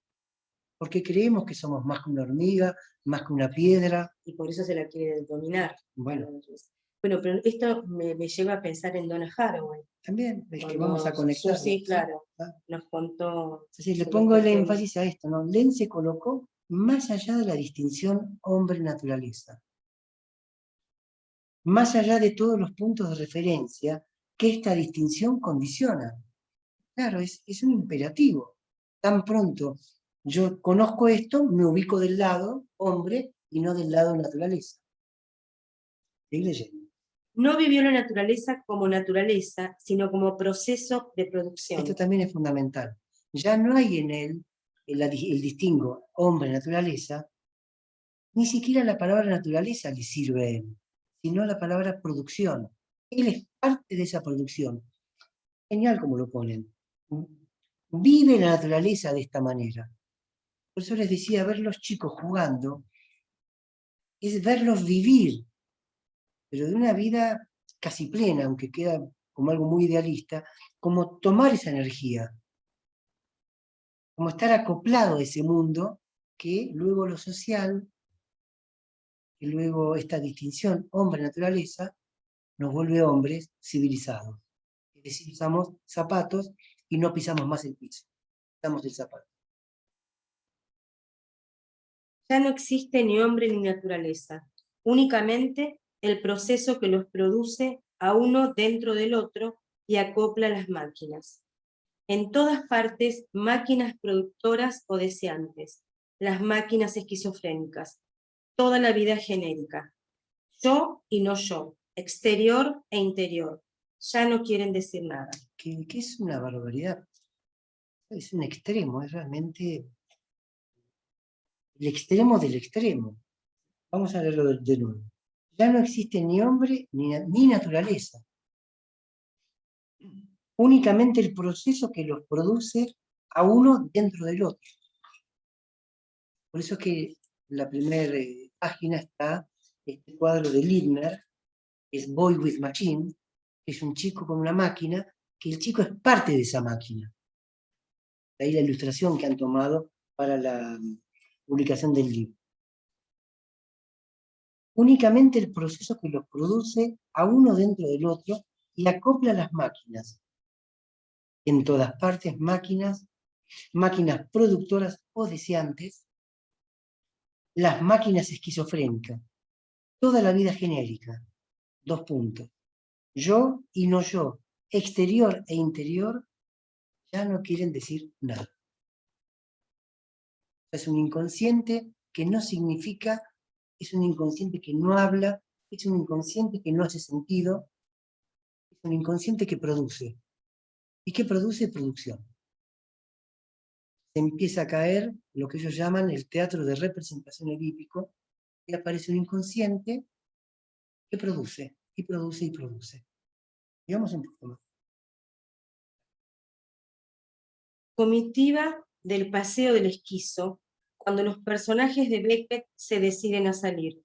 Porque creemos que somos más que una hormiga, más que una piedra. Y por eso se la quiere dominar. Bueno, pero esto me lleva a pensar en Donna Haraway. También, es que vamos a conectar. Sí, claro, nos contó. Entonces, le pongo el énfasis a esto, ¿no? Lenz se colocó más allá de la distinción hombre-naturaleza. Más allá de todos los puntos de referencia que esta distinción condiciona. Claro, es un imperativo. Tan pronto yo conozco esto, me ubico del lado hombre y no del lado naturaleza. Estoy leyendo. No vivió la naturaleza como naturaleza, sino como proceso de producción. Esto también es fundamental. Ya no hay en él el distingo hombre-naturaleza, ni siquiera la palabra naturaleza le sirve a él, sino la palabra producción. Él es parte de esa producción. Genial como lo ponen. Vive la naturaleza de esta manera. Por eso les decía, ver los chicos jugando es verlos vivir, pero de una vida casi plena, aunque queda como algo muy idealista, como tomar esa energía, como estar acoplado a ese mundo que luego lo social, que luego esta distinción hombre-naturaleza, nos vuelve hombres civilizados. Es decir, usamos zapatos y no pisamos más el piso, pisamos el zapato. Ya no existe ni hombre ni naturaleza, únicamente el proceso que los produce a uno dentro del otro y acopla las máquinas. En todas partes, máquinas productoras o deseantes, las máquinas esquizofrénicas, toda la vida genérica. Yo y no yo, exterior e interior, ya no quieren decir nada. Que es una barbaridad. Es un extremo, es realmente el extremo del extremo. Vamos a leerlo de nuevo. Ya no existe ni hombre ni naturaleza. únicamente el proceso que los produce a uno dentro del otro. Por eso es que en la primera página está este cuadro de Lindner, que es Boy with Machine, que es un chico con una máquina, que el chico es parte de esa máquina. De ahí la ilustración que han tomado para la publicación del libro. Únicamente el proceso que los produce a uno dentro del otro y acopla las máquinas. En todas partes máquinas productoras o deseantes, las máquinas esquizofrénicas, toda la vida genérica, 2 puntos. Yo y no yo, exterior e interior, ya no quieren decir nada. Es un inconsciente que no significa, es un inconsciente que no habla, es un inconsciente que no hace sentido, es un inconsciente que produce. ¿Y qué produce? Producción. Se empieza a caer lo que ellos llaman el teatro de representación edípico, y aparece un inconsciente que produce, y produce, y produce. Digamos un poco más. Comitiva del paseo del esquizo, cuando los personajes de Beckett se deciden a salir.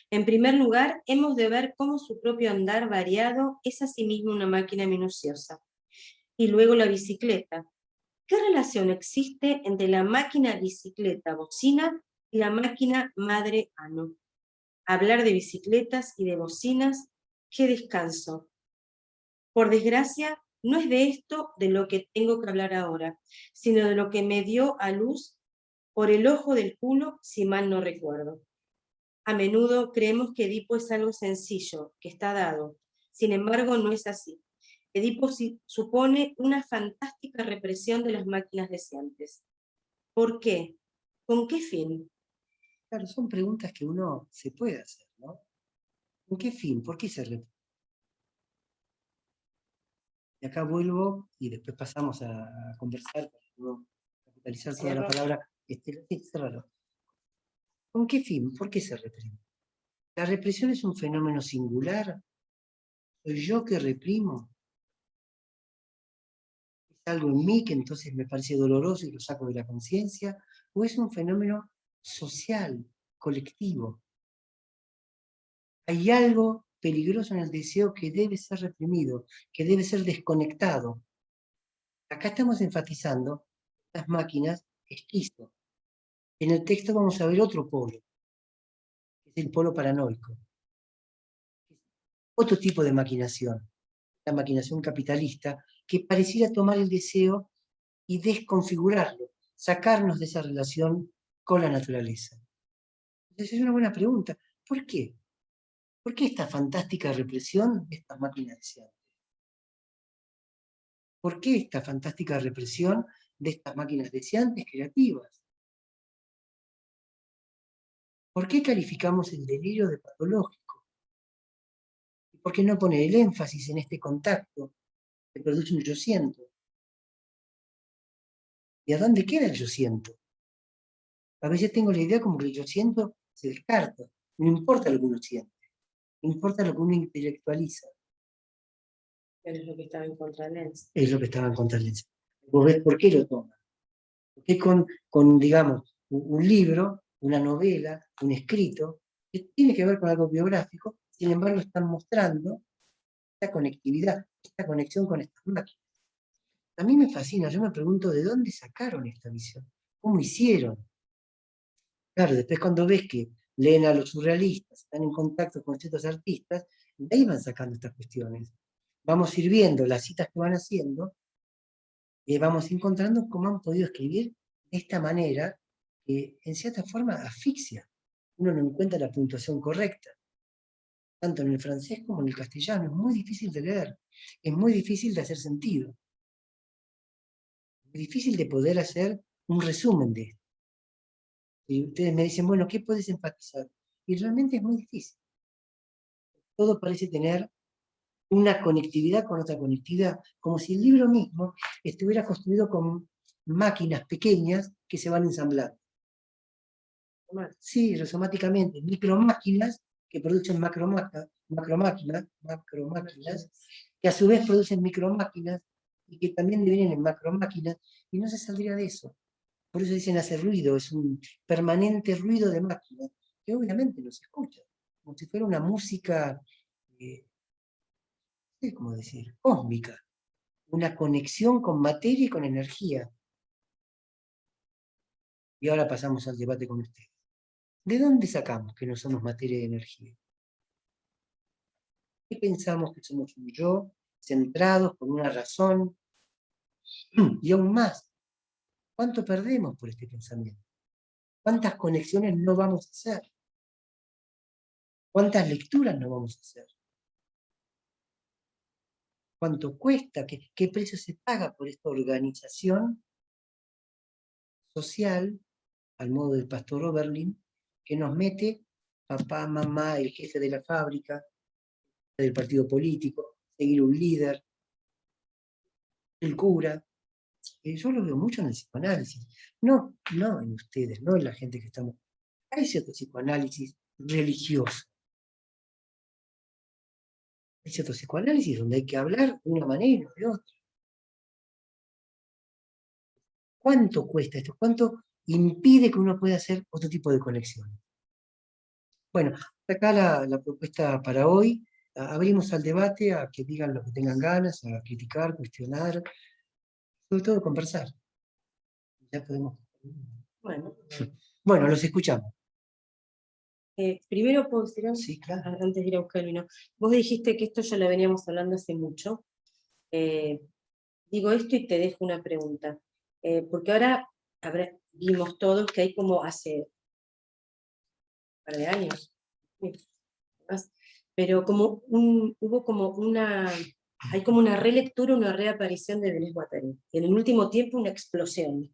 En primer lugar, hemos de ver cómo su propio andar variado es asimismo una máquina minuciosa. Y luego la bicicleta. ¿Qué relación existe entre la máquina bicicleta bocina y la máquina madre ano? Hablar de bicicletas y de bocinas, ¡qué descanso! Por desgracia, no es de esto de lo que tengo que hablar ahora, sino de lo que me dio a luz por el ojo del culo, si mal no recuerdo. A menudo creemos que Edipo es algo sencillo, que está dado. Sin embargo, no es así. Edipo supone una fantástica represión de las máquinas deseantes. ¿Por qué? ¿Con qué fin? Claro, son preguntas que uno se puede hacer, ¿no? ¿Con qué fin? ¿Por qué se reprime? Y acá vuelvo y después pasamos a conversar, para capitalizar toda la palabra. ¿Con qué fin? ¿Por qué se reprime? ¿La represión es un fenómeno singular? ¿Soy yo que reprimo? ¿Es algo en mí que entonces me parece doloroso y lo saco de la conciencia? ¿O es un fenómeno social, colectivo? Hay algo peligroso en el deseo que debe ser reprimido, que debe ser desconectado. Acá estamos enfatizando las máquinas esquizo. En el texto vamos a ver otro polo, que es el polo paranoico. Otro tipo de maquinación, la maquinación capitalista, que pareciera tomar el deseo y desconfigurarlo, sacarnos de esa relación con la naturaleza. Entonces es una buena pregunta. ¿Por qué? ¿Por qué esta fantástica represión de estas máquinas deseantes? ¿Por qué esta fantástica represión de estas máquinas deseantes creativas? ¿Por qué calificamos el delirio de patológico? ¿Por qué no poner el énfasis en este contacto que produce un yo siento? ¿Y a dónde queda el yo siento? A veces tengo la idea como que el yo siento se descarta. No importa lo que uno siente, importa lo que uno intelectualiza. Pero es lo que estaba en contra de Lenz. Es lo que estaba en contra de Lenz. Vos ves por qué lo toma. Porque con digamos, un libro, una novela, un escrito, que tiene que ver con algo biográfico, sin embargo están mostrando esta conectividad, esta conexión con estas máquinas. A mí me fascina, yo me pregunto de dónde sacaron esta visión, cómo hicieron. Claro, después cuando ves que leen a los surrealistas, están en contacto con ciertos artistas, de ahí van sacando estas cuestiones. Vamos ir viendo las citas que van haciendo y vamos encontrando cómo han podido escribir de esta manera que en cierta forma asfixia. Uno no encuentra la puntuación correcta, tanto en el francés como en el castellano. Es muy difícil de leer, es muy difícil de hacer sentido. Es difícil de poder hacer un resumen de esto. Y ustedes me dicen, bueno, ¿qué puedes enfatizar? Y realmente es muy difícil. Todo parece tener una conectividad con otra conectividad, como si el libro mismo estuviera construido con máquinas pequeñas que se van ensamblando. Sí, rizomáticamente, micromáquinas que producen macromáquinas, que a su vez producen micromáquinas, y que también vienen en macromáquinas, y no se saldría de eso. Por eso dicen hacer ruido, es un permanente ruido de máquina, que obviamente no se escucha, como si fuera una música, no sé cómo decir, cósmica, una conexión con materia y con energía. Y ahora pasamos al debate con ustedes. ¿De dónde sacamos que no somos materia y energía? ¿Qué pensamos que somos un yo, centrados con una razón? Y aún más, ¿cuánto perdemos por este pensamiento? ¿Cuántas conexiones no vamos a hacer? ¿Cuántas lecturas no vamos a hacer? ¿Cuánto cuesta? ¿Qué precio se paga por esta organización social, al modo del pastor Oberlin, que nos mete papá, mamá, el jefe de la fábrica, del partido político, seguir un líder, el cura? Yo lo veo mucho en el psicoanálisis. No en ustedes, no en la gente que estamos. Hay cierto psicoanálisis religioso. Hay cierto psicoanálisis donde hay que hablar de una manera o de otra. ¿Cuánto cuesta esto? ¿Cuánto impide que uno pueda hacer otro tipo de conexión? Bueno, acá la propuesta para hoy. Abrimos al debate, a que digan lo que tengan ganas, a criticar, cuestionar, sobre todo conversar. Ya podemos. Bueno, los escuchamos. Primero puedo decir algo, Sí, claro. antes de ir a buscar el vino. Vos dijiste que esto ya lo veníamos hablando hace mucho. Digo esto y te dejo una pregunta. Porque ahora vimos todos que hay como hace un par de años, más, pero como hubo como hay como una relectura, una reaparición de Deleuze Guattari. En el último tiempo una explosión,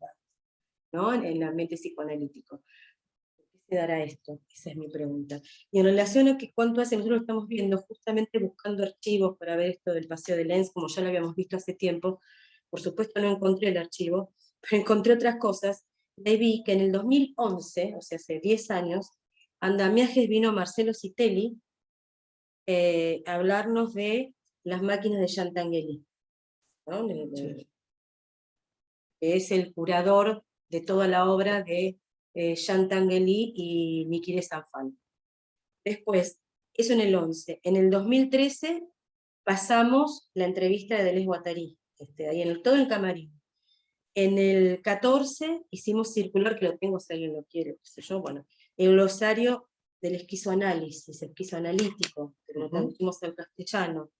¿no? En el ambiente psicoanalítico. ¿Por qué se dará esto? Esa es mi pregunta. Y en relación a que cuánto hace, nosotros estamos viendo, justamente buscando archivos para ver esto del paseo de Lenz, como ya lo habíamos visto hace tiempo. Por supuesto no encontré el archivo, pero encontré otras cosas. Y vi que en el 2011, o sea, hace 10 años, a Andamiajes vino Marcelo Citelli a hablarnos de las máquinas de Jean Tinguely, ¿no? Que es el curador de toda la obra de Jean Tinguely y Miquel Sanfal. Después, eso en el 11. En el 2013 pasamos la entrevista de Deleuze Guattari, ahí todo en camarín. En el 14 hicimos circular, que lo tengo si alguien lo quiere, qué sé yo, bueno, el glosario del esquizoanálisis, el esquizoanalítico, que lo traducimos al castellano.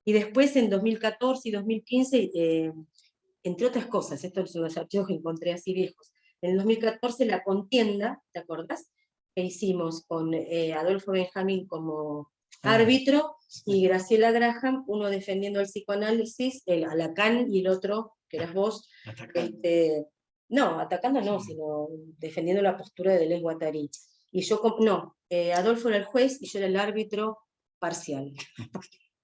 Y después en 2014 y 2015, entre otras cosas, estos son los archivos que encontré así viejos, en el 2014 la contienda, ¿te acordás? Que hicimos con Adolfo Benjamín como árbitro y Graciela Graham, uno defendiendo el psicoanálisis, a Lacan, y el otro, que eras vos, no, atacando no, sino defendiendo la postura de Deleuze Guattari. Y yo, Adolfo era el juez y yo era el árbitro parcial.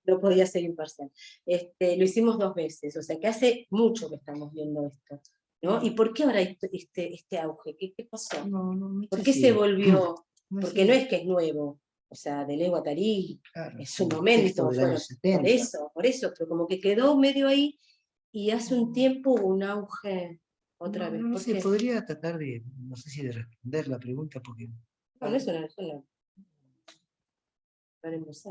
No podía ser imparcial. Lo hicimos 2 veces, o sea que hace mucho que estamos viendo esto, ¿no? ¿Y por qué ahora este auge? ¿Qué pasó? ¿Por qué se volvió? Porque no es que es nuevo, o sea, Deleuze Guattari, claro, es su momento, bueno, por eso, pero como que quedó medio ahí, y hace un tiempo hubo un auge otra vez. No sé, podría tratar de, no sé si de responder la pregunta, porque... No es una.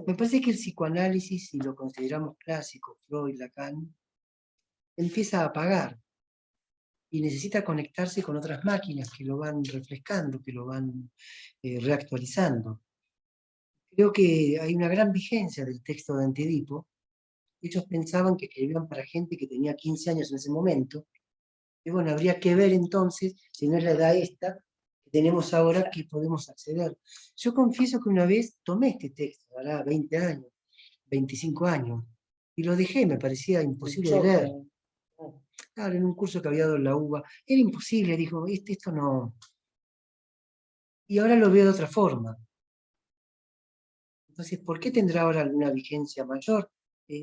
Me parece que el psicoanálisis, si lo consideramos clásico, Freud, Lacan, empieza a apagar y necesita conectarse con otras máquinas que lo van refrescando, que lo van reactualizando. Creo que hay una gran vigencia del texto de Antedipo. Ellos pensaban que escribían para gente que tenía 15 años en ese momento, y bueno, habría que ver entonces, si no es la edad esta que tenemos ahora, que podemos acceder. Yo confieso que una vez tomé este texto, hará 20 años, 25 años, y lo dejé, me parecía imposible de leer. Claro, en un curso que había dado en la UBA, era imposible, dijo, esto no. Y ahora lo veo de otra forma. Entonces, ¿por qué tendrá ahora alguna vigencia mayor?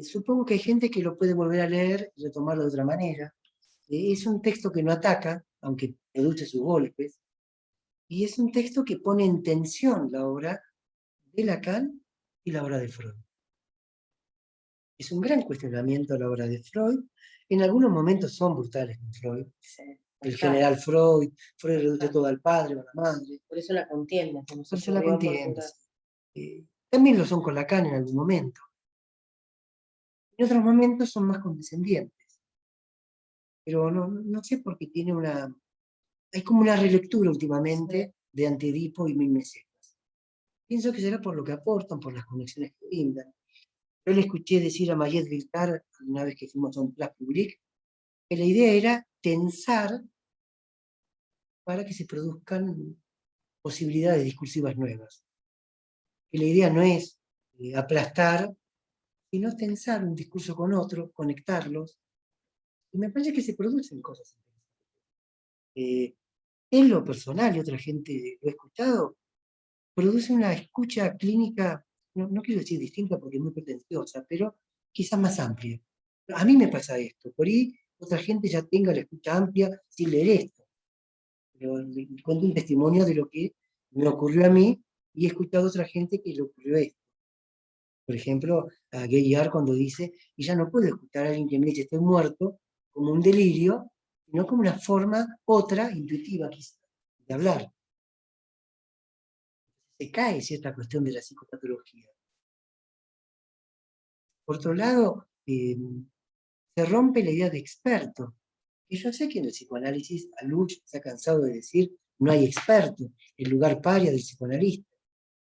Supongo que hay gente que lo puede volver a leer y retomarlo de otra manera. Es un texto que no ataca, aunque produce sus golpes, y es un texto que pone en tensión la obra de Lacan y la obra de Freud. Es un gran cuestionamiento a la obra de Freud, En algunos momentos son brutales con Freud. Sí, El claro. general Freud reduce Claro. todo al padre o a la madre. Por eso la contienda. Como Por eso la contienda. contienda. También lo son con Lacan en algún momento. En otros momentos son más condescendientes. Pero no sé por qué tiene una... Hay como una relectura últimamente de Antedipo y Mil Mesetas. Pienso que será por lo que aportan, por las conexiones que brindan. Yo le escuché decir a Mayet Viltar, una vez que fuimos a un Place Public, que la idea era tensar para que se produzcan posibilidades discursivas nuevas. Que la idea no es aplastar, sino tensar un discurso con otro, conectarlos. Y me parece que se producen cosas. En lo personal, y otra gente lo ha escuchado, produce una escucha clínica, no quiero decir distinta porque es muy pretenciosa, pero quizás más amplia. A mí me pasa esto, por ahí otra gente ya tenga la escucha amplia sin leer esto. Pero le cuento un testimonio de lo que me ocurrió a mí y he escuchado a otra gente que le ocurrió esto. Por ejemplo, a Gaillard cuando dice, y ya no puedo escuchar a alguien que me dice estoy muerto, como un delirio, sino como una forma, otra, intuitiva quizá, de hablar. Se cae cierta cuestión de la psicopatología. Por otro lado, se rompe la idea de experto. Y yo sé que en el psicoanálisis Aluch se ha cansado de decir no hay experto, el lugar paria del psicoanalista.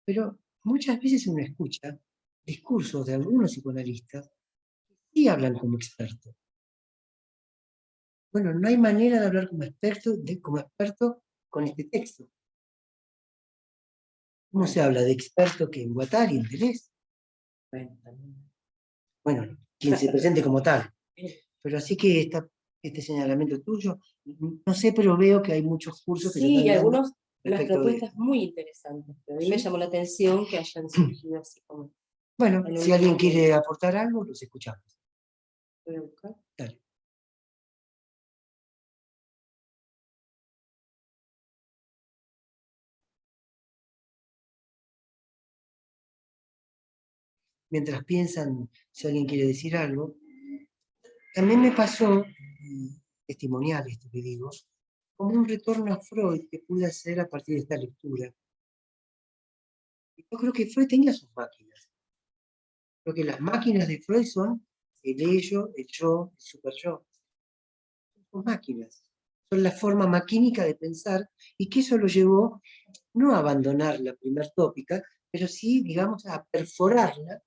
Pero muchas veces uno escucha discursos de algunos psicoanalistas y hablan como expertos. Bueno, no hay manera de hablar como experto con este texto. ¿Cómo se habla de experto que en Guattari, en Deleuze? Bueno, quien se presente como tal. Pero así que este señalamiento tuyo, no sé, pero veo que hay muchos cursos que se Sí, y están dando algunos, las respecto de propuestas esto. muy interesantes. Pero a mí me ¿Sí? llamó la atención que hayan surgido así como Bueno, en si un alguien momento. quiere aportar algo, los escuchamos. Voy a buscar. Dale. Mientras piensan si alguien quiere decir algo, también me pasó, testimonial esto que digo, como un retorno a Freud que pude hacer a partir de esta lectura. Yo creo que Freud tenía sus máquinas. Creo que las máquinas de Freud son el ello, el yo, el superyo. Son máquinas. Son la forma maquínica de pensar y que eso lo llevó no a abandonar la primer tópica, pero sí, digamos, a perforarla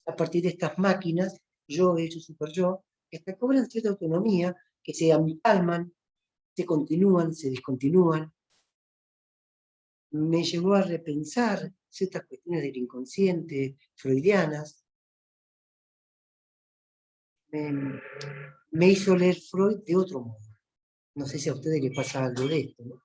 a partir de estas máquinas, yo, ello, superyo, que hasta cobran cierta autonomía, que se empalman, se continúan, se discontinúan. Me llevó a repensar ciertas cuestiones del inconsciente freudianas. Me hizo leer Freud de otro modo. No sé si a ustedes les pasa algo de esto, ¿no?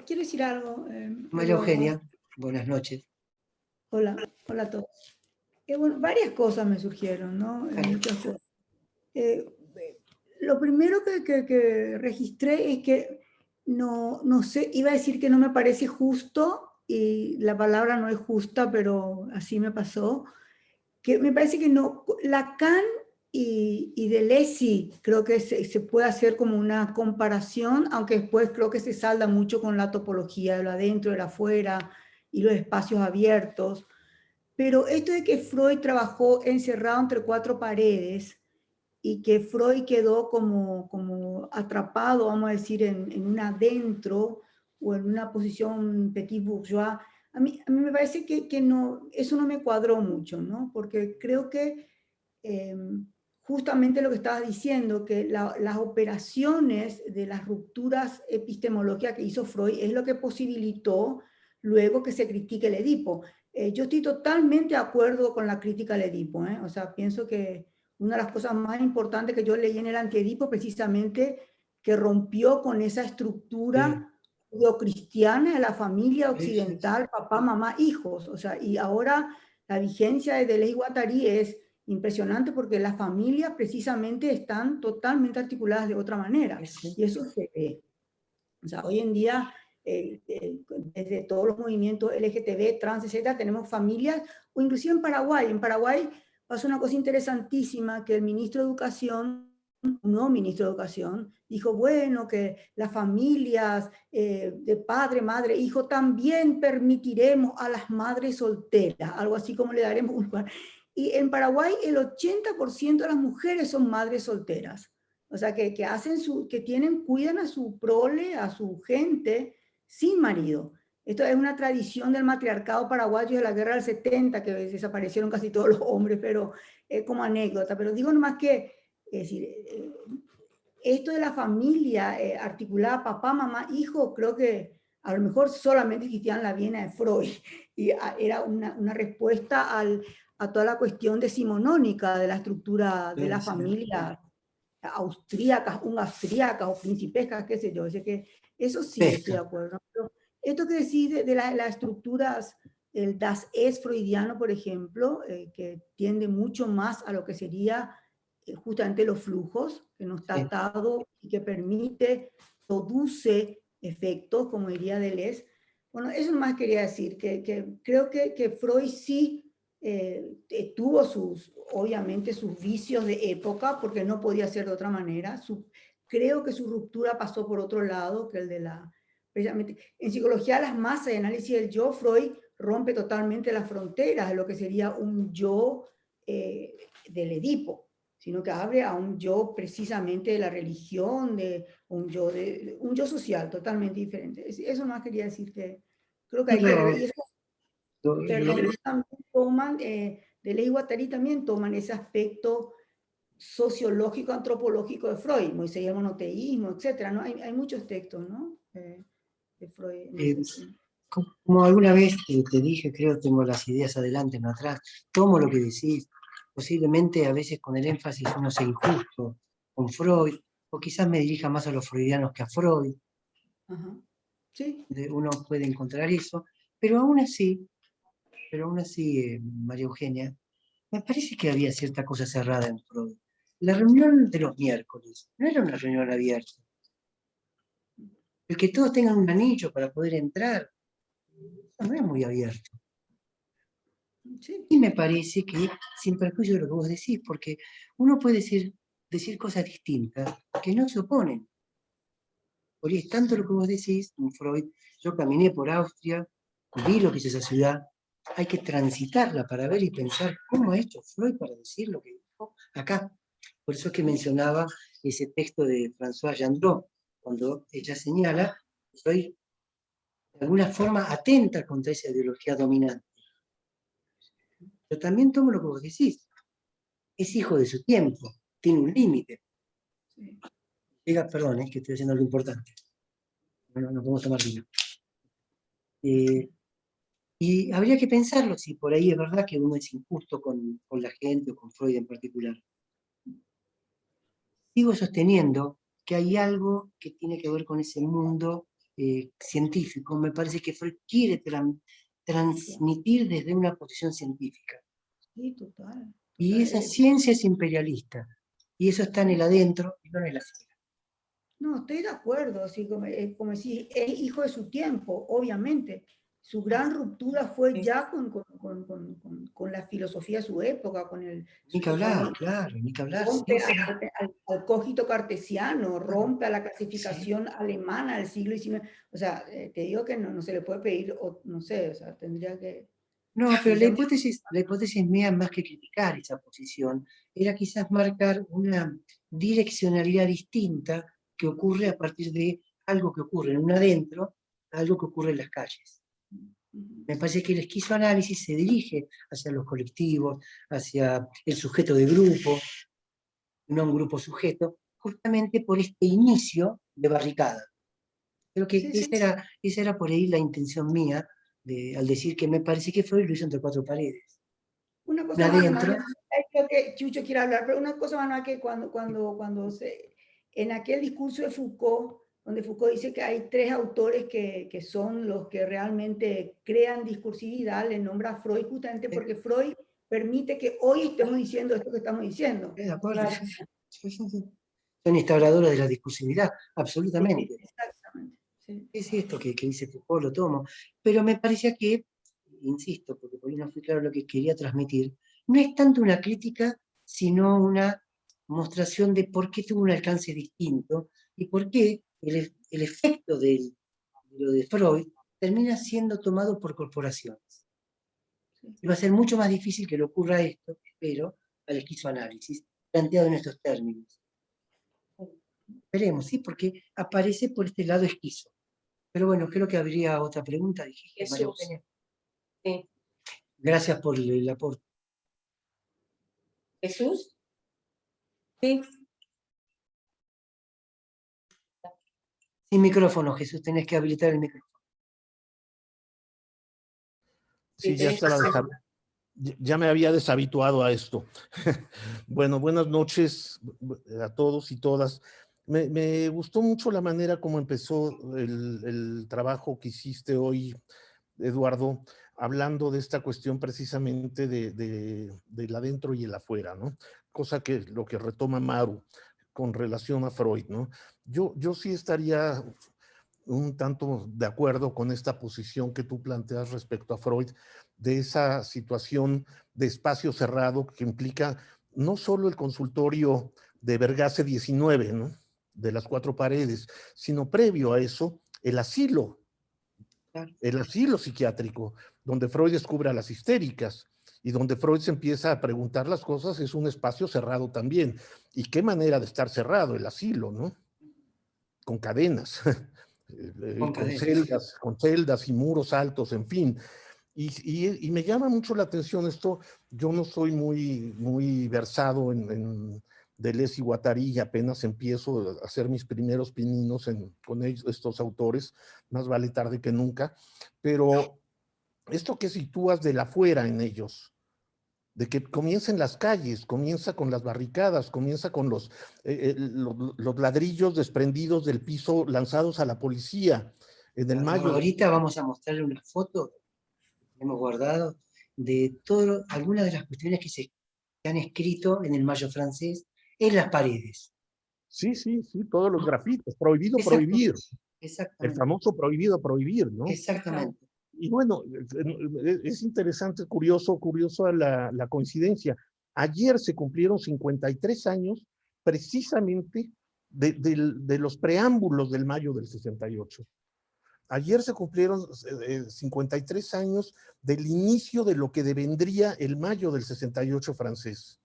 Quiero decir algo. María Eugenia, buenas noches. Hola, hola a todos. Bueno, varias cosas me surgieron, ¿no? Muchas cosas. Lo primero que registré es que no sé, iba a decir que no me parece justo, y la palabra no es justa, pero así me pasó, que me parece que no, Lacan y Deleuze sí, creo que se puede hacer como una comparación, aunque después creo que se salda mucho con la topología de lo adentro, de lo afuera y los espacios abiertos. Pero esto de que Freud trabajó encerrado entre cuatro paredes y que Freud quedó como atrapado, vamos a decir, en un adentro o en una posición petit bourgeois, a mí me parece que no, eso no me cuadró mucho, ¿no? Porque creo que justamente lo que estabas diciendo, que las operaciones de las rupturas epistemológicas que hizo Freud es lo que posibilitó luego que se critique el Edipo. Yo estoy totalmente de acuerdo con la crítica al Edipo, ¿eh? O sea, pienso que una de las cosas más importantes que yo leí en el Antiedipo, precisamente, que rompió con esa estructura judeocristiana de la familia Sí, sí, occidental, papá, mamá, hijos. O sea, y ahora la vigencia de Deleuze y Guattari es impresionante porque las familias precisamente están totalmente articuladas de otra manera. sí. Y eso se ve. O sea, hoy en día, desde todos los movimientos LGTB, trans, etcétera, tenemos familias, o inclusive en Paraguay. En Paraguay pasó una cosa interesantísima, que el ministro de Educación, un nuevo ministro de Educación, dijo, bueno, que las familias de padre, madre, hijo, también permitiremos a las madres solteras, algo así como le daremos un lugar. Y en Paraguay el 80% de las mujeres son madres solteras. O sea, que cuidan a su prole, a su gente, sin marido. Esto es una tradición del matriarcado paraguayo de la guerra del 70, que desaparecieron casi todos los hombres, pero como anécdota. Pero digo nomás que, es decir, esto de la familia articulada, papá, mamá, hijo, creo que a lo mejor solamente existía en la Viena de Freud, y era una respuesta a toda la cuestión decimonónica de la estructura de la familia austríacas, o principescas, qué sé yo. O sea que eso sí estoy de acuerdo. Pero esto que decís de las estructuras, el Das Es freudiano, por ejemplo, que tiende mucho más a lo que sería justamente los flujos, que no está atado y que permite, produce efectos, como diría Deleuze. Bueno, eso más quería decir, que creo que Freud sí tuvo obviamente sus vicios de época, porque no podía ser de otra manera. Creo que su ruptura pasó por otro lado, que el de precisamente, en psicología de las masas y análisis del yo, Freud rompe totalmente las fronteras de lo que sería un yo del Edipo, sino que abre a un yo precisamente de la religión, de un yo social totalmente diferente. Eso más quería decir, que creo que hay que ver. Y eso, perdón, también toman, Deleuze y Guattari también toman ese aspecto sociológico, antropológico de Freud, Moisés y el monoteísmo, etc. ¿No? Hay muchos textos, ¿no? De Freud. Como alguna vez te dije, creo tengo las ideas adelante, no atrás, tomo lo que decís, posiblemente a veces con el énfasis uno sea injusto con Freud, o quizás me dirija más a los freudianos que a Freud. Ajá. Sí. Uno puede encontrar eso, pero aún así, María Eugenia, me parece que había cierta cosa cerrada en Freud. La reunión de los miércoles no era una reunión abierta. El que todos tengan un anillo para poder entrar, no es muy abierto. Sí. Y me parece que, sin perjuicio de lo que vos decís, porque uno puede decir cosas distintas que no se oponen. Porque es tanto lo que vos decís, Freud, yo caminé por Austria, vi lo que es esa ciudad, hay que transitarla para ver y pensar cómo ha hecho Freud para decir lo que dijo acá. Por eso es que mencionaba ese texto de François Jandreau, cuando ella señala que Freud de alguna forma atenta contra esa ideología dominante. Pero también tomo lo que vos decís, es hijo de su tiempo, tiene un límite. Diga, perdón, es que estoy haciendo algo importante. No podemos tomar vino. Y habría que pensarlo, si por ahí es verdad que uno es injusto con la gente o con Freud en particular. Sigo sosteniendo que hay algo que tiene que ver con ese mundo científico. Me parece que Freud quiere transmitir desde una posición científica. Sí, total. Y esa ciencia es imperialista. Y eso está en el adentro y no en el afuera. No, estoy de acuerdo, así como si es hijo de su tiempo, obviamente. Su gran ruptura fue ya con la filosofía de su época, con el... Ni que hablar, claro, ni que hablar. Rompe Sí. al cogito cartesiano, rompe a la clasificación alemana del siglo XIX. O sea, te digo que no se le puede pedir, no sé, o sea, tendría que... No, pero la hipótesis mía, más que criticar esa posición, era quizás marcar una direccionalidad distinta que ocurre a partir de algo que ocurre en un adentro, algo que ocurre en las calles. Me parece que el esquizoanálisis se dirige hacia los colectivos, hacia el sujeto de grupo, no un grupo sujeto, justamente por este inicio de barricada. Creo que esa era por ahí la intención mía, al decir que me parece que Freud lo hizo entre cuatro paredes. Una cosa más, creo que Chucho quiere hablar, pero una cosa más que en aquel discurso de Foucault, donde Foucault dice que hay 3 autores que son los que realmente crean discursividad, le nombra a Freud justamente porque Freud permite que hoy estemos diciendo esto que estamos diciendo. De acuerdo, Claro. sí. Son instauradores de la discursividad, absolutamente. Exactamente. Sí. Es esto que dice Foucault, lo tomo. Pero me parecía que, insisto, porque por ahí no fue claro lo que quería transmitir, no es tanto una crítica, sino una mostración de por qué tuvo un alcance distinto y por qué el efecto de lo de Freud termina siendo tomado por corporaciones. Y va a ser mucho más difícil que le ocurra esto, espero, al esquizoanálisis, planteado en estos términos. Veremos, ¿sí? Porque aparece por este lado esquizo. Pero bueno, creo que habría otra pregunta, dijiste, María Jesús. Eugenia. Sí. Gracias por el aporte. ¿Jesús? Sí. Sin micrófono, Jesús, tenés que habilitar el micrófono. Sí, ya me había deshabituado a esto. Bueno, buenas noches a todos y todas. Me gustó mucho la manera como empezó el trabajo que hiciste hoy, Eduardo, hablando de esta cuestión precisamente del adentro y el afuera, ¿no? Cosa que lo que retoma Maru con relación a Freud, ¿no? Yo sí estaría un tanto de acuerdo con esta posición que tú planteas respecto a Freud, de esa situación de espacio cerrado que implica no solo el consultorio de Vergase 19, ¿no? De las 4 paredes, sino previo a eso, el asilo psiquiátrico, donde Freud descubre a las histéricas y donde Freud se empieza a preguntar las cosas, es un espacio cerrado también. ¿Y qué manera de estar cerrado? El asilo, ¿no? Con cadenas. Con celdas y muros altos, en fin. Y me llama mucho la atención esto. Yo no soy muy versado en Deleuze y Guattari y apenas empiezo a hacer mis primeros pininos con estos autores, más vale tarde que nunca, pero esto que sitúas del afuera en ellos, de que comienza en las calles, comienza con las barricadas, comienza con los ladrillos desprendidos del piso lanzados a la policía en el mayo. Ahorita vamos a mostrarle una foto que hemos guardado de algunas de las cuestiones que se han escrito en el Mayo francés en las paredes. Sí, todos los grafitos, prohibido prohibir. Exactamente. El famoso prohibido prohibir, ¿no? Exactamente. Y bueno, es interesante, curioso la coincidencia. Ayer se cumplieron 53 años precisamente de los preámbulos del mayo del 68. Ayer se cumplieron 53 años del inicio de lo que devendría el mayo del 68 francés.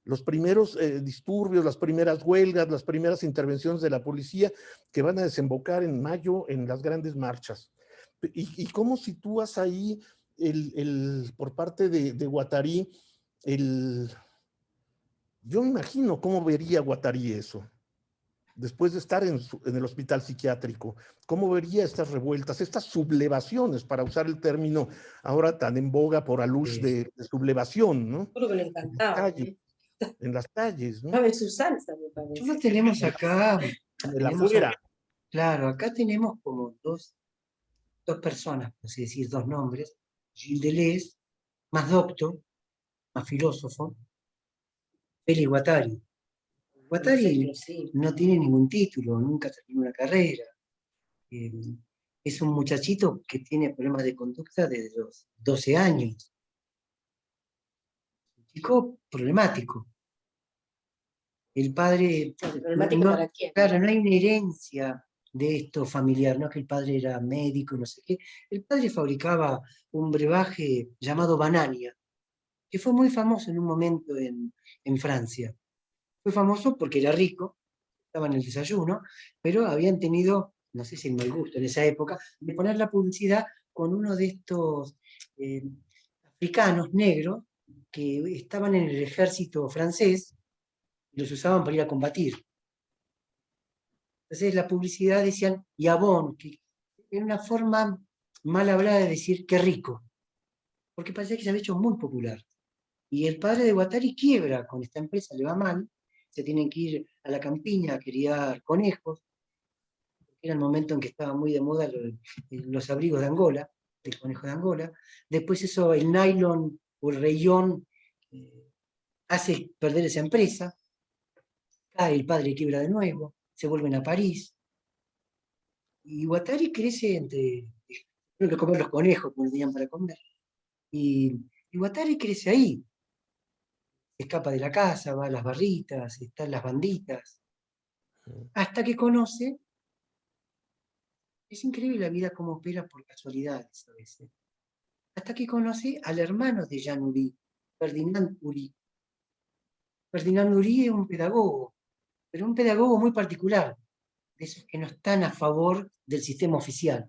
Los primeros disturbios, las primeras huelgas, las primeras intervenciones de la policía que van a desembocar en mayo en las grandes marchas. ¿Y cómo sitúas ahí por parte de Guattari yo me imagino cómo vería Guattari eso? Después de estar en el hospital psiquiátrico, ¿cómo vería estas revueltas, estas sublevaciones, para usar el término ahora tan en boga por Alush de sublevación, ¿no? Creo que le encantaba. En las calles, ¿no? Sabe su salsa, me parece. Nosotros tenemos acá... En el afuera. Claro, acá tenemos como dos personas, por así decir, dos nombres. Gilles Deleuze, más docto, más filósofo. Félix Guattari. Guattari no tiene ningún título, nunca terminó una carrera. Es un muchachito que tiene problemas de conducta desde los 12 años. Un chico problemático. El padre... ¿Problemático para quién? Claro, no hay una herencia de esto familiar, no es que el padre era médico, no sé qué. El padre fabricaba un brebaje llamado Banania, que fue muy famoso en un momento en Francia. Fue famoso porque era rico, estaba en el desayuno, pero habían tenido, no sé si el mal gusto en esa época, de poner la publicidad con uno de estos africanos negros que estaban en el ejército francés y los usaban para ir a combatir. Entonces la publicidad decían Yabón, que era una forma mal hablada de decir qué rico, porque parecía que se había hecho muy popular. Y el padre de Guattari quiebra con esta empresa, le va mal, se tienen que ir a la campiña a criar conejos, era el momento en que estaba muy de moda los abrigos de Angola, el conejo de Angola. Después eso, el nylon o el rayón hace perder esa empresa, cae el padre y quiebra de nuevo, se vuelven a París. Y Guattari crece entre, creo que comer los conejos, como tenían para comer. Y Guattari crece ahí. Escapa de la casa, va a las barritas, están las banditas. Hasta que conoce, es increíble la vida cómo opera por casualidades a veces. Hasta que conoce al hermano de Jean Ury, Ferdinand Ury. Ferdinand Ury es un pedagogo, pero un pedagogo muy particular, de esos que no están a favor del sistema oficial.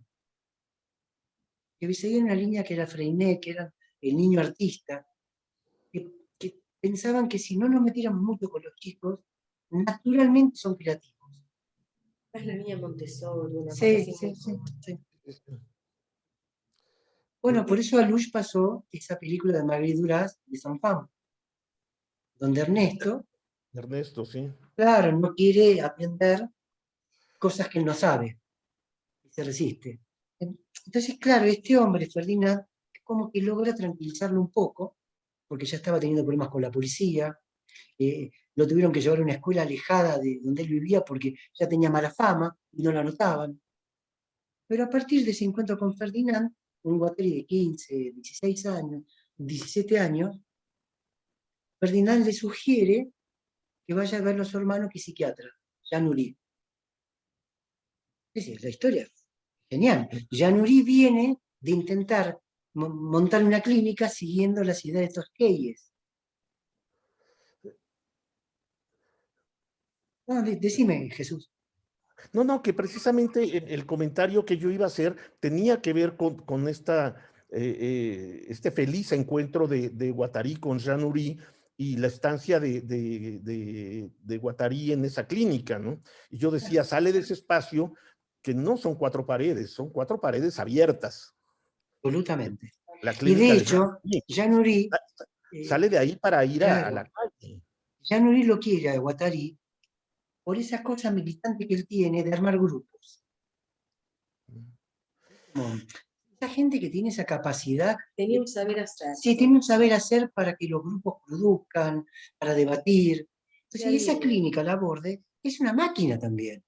Que seguían una línea que era Freinet, que era el niño artista, que pensaban que si no nos metiéramos mucho con los chicos, naturalmente son creativos. Es la niña Montessori, una Sí. Bueno, por eso a Luch pasó esa película de Marguerite Duras, de Saint-Fam, donde Ernesto, sí. claro, no quiere aprender cosas que él no sabe, y se resiste. Entonces, claro, este hombre, Ferdinand, como que logra tranquilizarlo un poco, porque ya estaba teniendo problemas con la policía, lo tuvieron que llevar a una escuela alejada de donde él vivía porque ya tenía mala fama y no la notaban. Pero a partir de ese encuentro con Ferdinand, un Guattari de 15, 16 años, 17 años, Ferdinand le sugiere que vaya a ver a su hermano que es psiquiatra, Jean Ury. Es decir, la historia es genial. Jean Ury viene de intentar montar una clínica siguiendo las ideas de estos Keyes. No, decime, Jesús. No, que precisamente el comentario que yo iba a hacer tenía que ver con este feliz encuentro de Guattari con Jean Ury y la estancia de Guattari en esa clínica, ¿no? Y yo decía, sale de ese espacio que no son 4 paredes, son 4 paredes abiertas. Absolutamente. La Y clínica de hecho, Jean Ury sale de ahí para ir claro, a la calle. Jean Ury lo quiere a Guattari por esa cosa militante que él tiene de armar grupos. Esa gente que tiene esa capacidad. Tenía un saber hacer. Sí, tiene un saber hacer para que los grupos produzcan, para debatir. Entonces, esa clínica, la Borde, es una máquina también.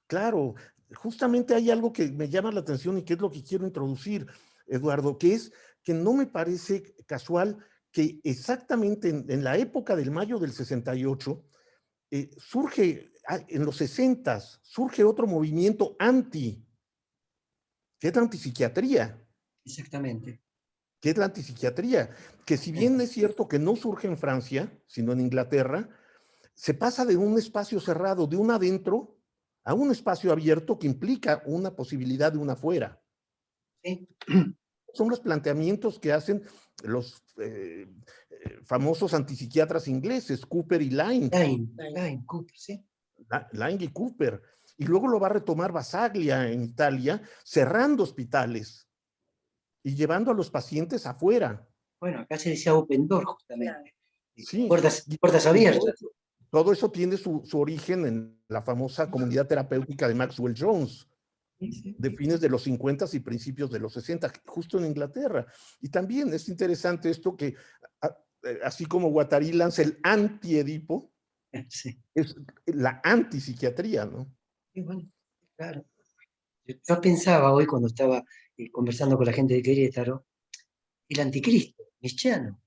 Claro, justamente hay algo que me llama la atención y que es lo que quiero introducir, Eduardo, que es que no me parece casual que exactamente en la época del mayo del 68, surge, en los 60, surge otro movimiento que es la antipsiquiatría. Exactamente. Que es la antipsiquiatría, que si bien es cierto que no surge en Francia, sino en Inglaterra, se pasa de un espacio cerrado, de un adentro, a un espacio abierto que implica una posibilidad de un afuera. Sí. Son los planteamientos que hacen los famosos antipsiquiatras ingleses, Cooper y Lyne. Lyne, Cooper, sí. Lyne y Cooper. Y luego lo va a retomar Basaglia en Italia, cerrando hospitales y llevando a los pacientes afuera. Bueno, acá se decía open door, justamente. Sí. Puertas abiertas. Todo eso tiene su origen en la famosa comunidad terapéutica de Maxwell Jones, de fines de los 50 y principios de los 60, justo en Inglaterra. Y también es interesante esto que, así como Guattari lanza el anti-Edipo, sí, es la antipsiquiatría, ¿no? Sí, bueno, claro. Yo pensaba hoy cuando estaba conversando con la gente de Querétaro, el anticristo, nietzscheano.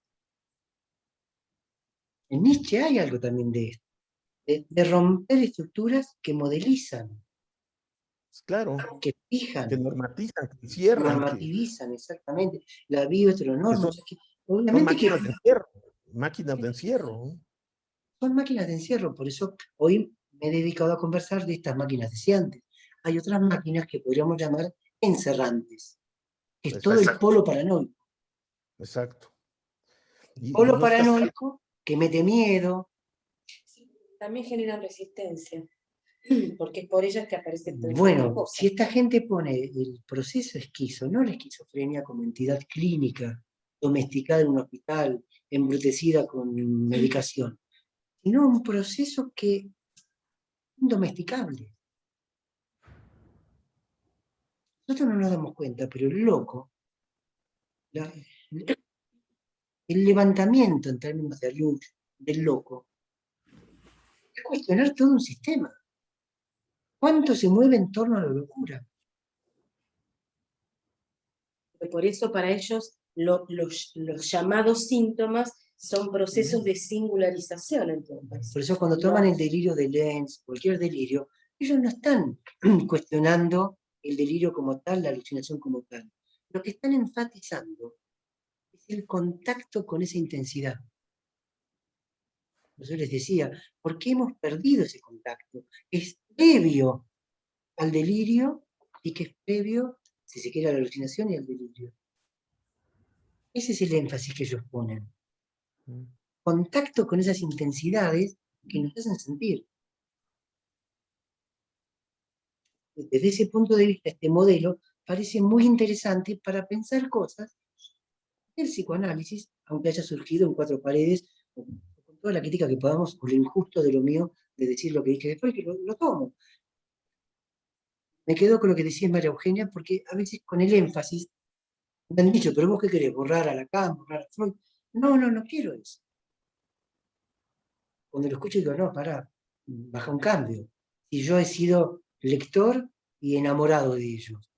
En Nietzsche hay algo también de esto, de romper estructuras que modelizan, Claro, que fijan, que normatizan, que cierran. normativizan, exactamente, la bioheteronorma. Son máquinas de encierro, máquinas de encierro. ¿No? Son máquinas de encierro, por eso hoy me he dedicado a conversar de estas máquinas deseantes. Hay otras máquinas que podríamos llamar encerrantes, que es todo el polo paranoico. Exacto. Polo paranoico que mete miedo. También generan resistencia, porque es por ellas que aparece todo. Bueno, si esta gente pone el proceso esquizo, no la esquizofrenia como entidad clínica, domesticada en un hospital, embrutecida con medicación, sino un proceso que es indomesticable. Nosotros no nos damos cuenta, pero el loco, el levantamiento en términos de luz del loco, es cuestionar todo un sistema. ¿Cuánto se mueve en torno a la locura? Por eso para ellos los llamados síntomas son procesos de singularización. Entonces. Por eso cuando toman el delirio de Lenz, cualquier delirio, ellos no están cuestionando el delirio como tal, la alucinación como tal. Lo que están enfatizando es el contacto con esa intensidad. Yo les decía, ¿por qué hemos perdido ese contacto? Es previo al delirio y que es previo, si se quiere, a la alucinación y al delirio. Ese es el énfasis que ellos ponen. Contacto con esas intensidades que nos hacen sentir. Desde ese punto de vista, este modelo parece muy interesante para pensar cosas del psicoanálisis, aunque haya surgido en cuatro paredes, con toda la crítica que podamos, o lo injusto de lo mío, de decir lo que dije después, que lo tomo. Me quedo con lo que decía María Eugenia, porque a veces con el énfasis me han dicho, pero vos qué querés, borrar a Lacan, borrar a Freud. No quiero eso. Cuando lo escucho digo, no, pará, baja un cambio. Y yo he sido lector y enamorado de ellos.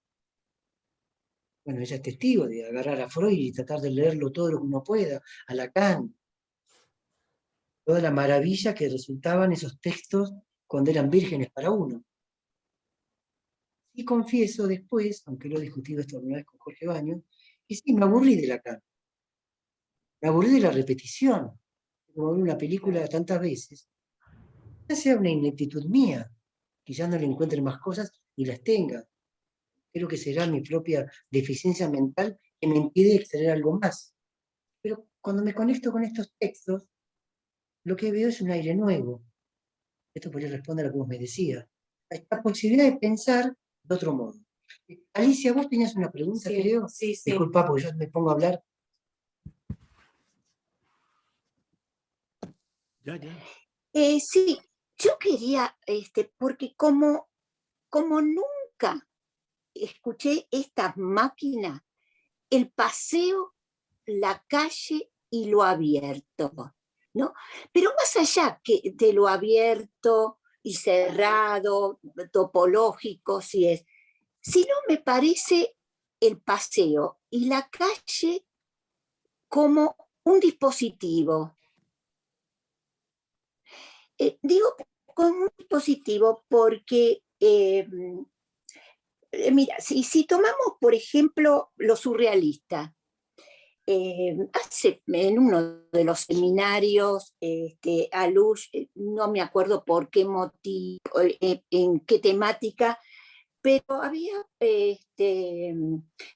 Bueno, ella es testigo de agarrar a Freud y tratar de leerlo todo lo que uno pueda, a Lacan. Toda la maravilla que resultaban esos textos cuando eran vírgenes para uno. Y confieso después, aunque lo he discutido esto alguna vez con Jorge Baños, que sí, me aburrí de Lacan. Me aburrí de la repetición. Como ver una película tantas veces. Quizás sea una ineptitud mía. Quizás no le encuentre más cosas y las tenga. Creo que será mi propia deficiencia mental que me impide extraer algo más. Pero cuando me conecto con estos textos, lo que veo es un aire nuevo. Esto podría responder a lo que vos me decías. Esta posibilidad de pensar de otro modo. Alicia, vos tenías una pregunta, Sí, creo. sí. Disculpa, porque yo me pongo a hablar. Ya. Sí, yo quería, porque como nunca escuché estas máquinas, el paseo, la calle y lo abierto, ¿no? Pero más allá que de lo abierto y cerrado, topológico, si no me parece el paseo y la calle como un dispositivo. Digo como un dispositivo porque, mira, si tomamos, por ejemplo, lo surrealista, en uno de los seminarios, Alush, no me acuerdo por qué motivo, en qué temática, pero había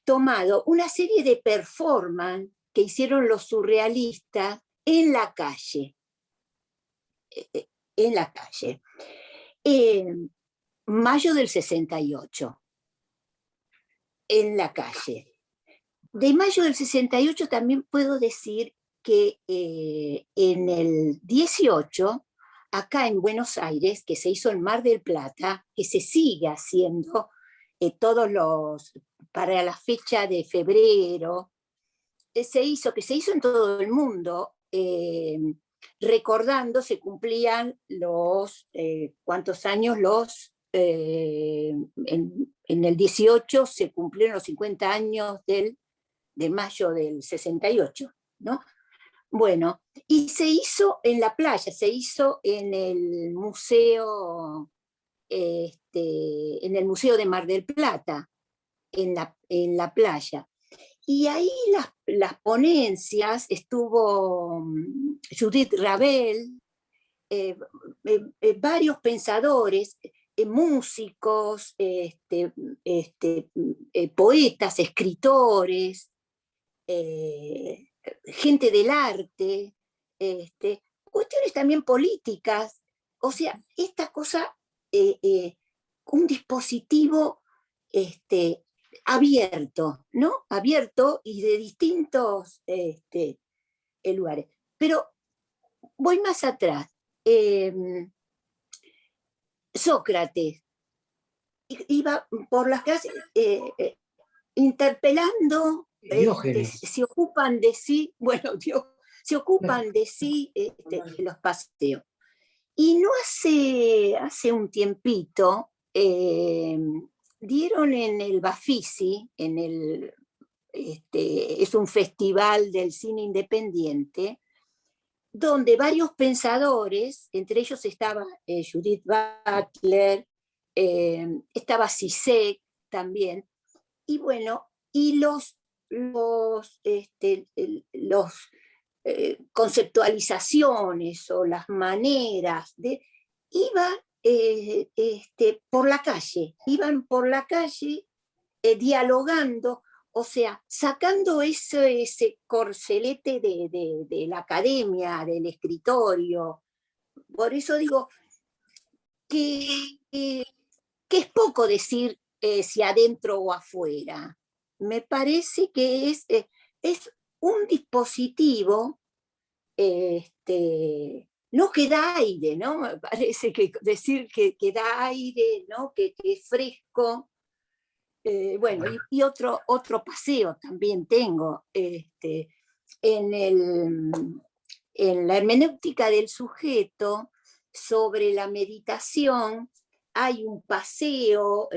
tomado una serie de performance que hicieron los surrealistas en la calle. En la calle. Mayo del 68, en la calle. De mayo del 68 también puedo decir que en el 18, acá en Buenos Aires, que se hizo en Mar del Plata, que se sigue haciendo para la fecha de febrero, que se hizo en todo el mundo, recordando, se cumplían ¿cuántos años? En el 18 se cumplieron los 50 años de mayo del 68, ¿no? Bueno, y se hizo en la playa, se hizo en el museo, de Mar del Plata, en la playa. Y ahí las ponencias estuvo Judith Ravel, varios pensadores, músicos, poetas, escritores, gente del arte, cuestiones también políticas. O sea, esta cosa, un dispositivo abierto, ¿no? Abierto y de distintos lugares. Pero voy más atrás. Sócrates, iba por las calles interpelando, se ocupan de sí, bueno, se ocupan de sí los paseos. Y no hace un tiempito, dieron en el Bafisi, es un festival del cine independiente, donde varios pensadores, entre ellos estaba Judith Butler, estaba Zizek también, y bueno, y los conceptualizaciones o las maneras iban iban por la calle dialogando, o sea, sacando ese corcelete de la academia, del escritorio. Por eso digo que es poco decir si adentro o afuera. Me parece que es un dispositivo no que da aire, ¿no? Me parece que decir que da aire, ¿no? Que es fresco. Bueno, y otro paseo también tengo. En la hermenéutica del sujeto, sobre la meditación, hay un paseo,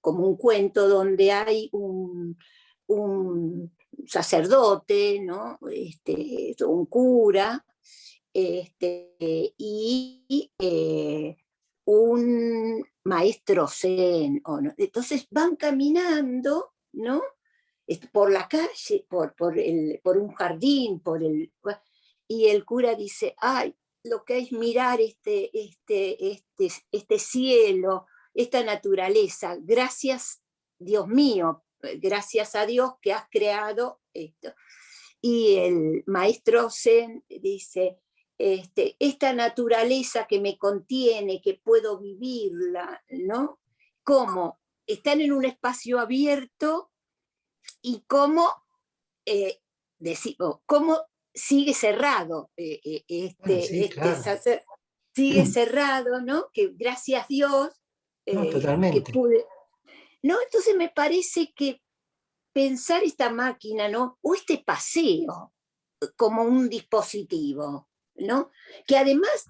como un cuento donde hay un sacerdote, ¿no? Un cura, y un maestro zen. ¿No? Entonces van caminando, ¿no? Por la calle, por un jardín, y el cura dice, ay, lo que es mirar este cielo, esta naturaleza, gracias, Dios mío, gracias a Dios que has creado esto. Y el maestro Zen dice, esta naturaleza que me contiene, que puedo vivirla, ¿no? ¿Cómo? Están en un espacio abierto y cómo sigue cerrado claro. sigue cerrado, ¿no? Que gracias a Dios totalmente. que pude. ¿No? Entonces me parece que pensar esta máquina, ¿no? O este paseo como un dispositivo, ¿no? Que además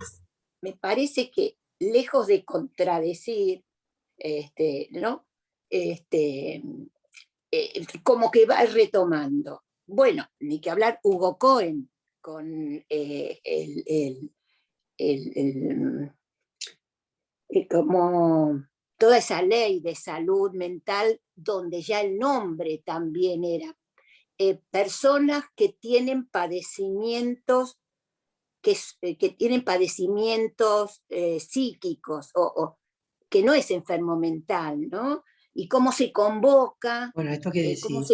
me parece que lejos de contradecir, ¿no? Como que va retomando. Bueno, ni que hablar Hugo Cohen con como toda esa ley de salud mental, donde ya el nombre también era personas que tienen padecimientos psíquicos, o que no es enfermo mental, ¿no? Y cómo se convoca, bueno, esto que cómo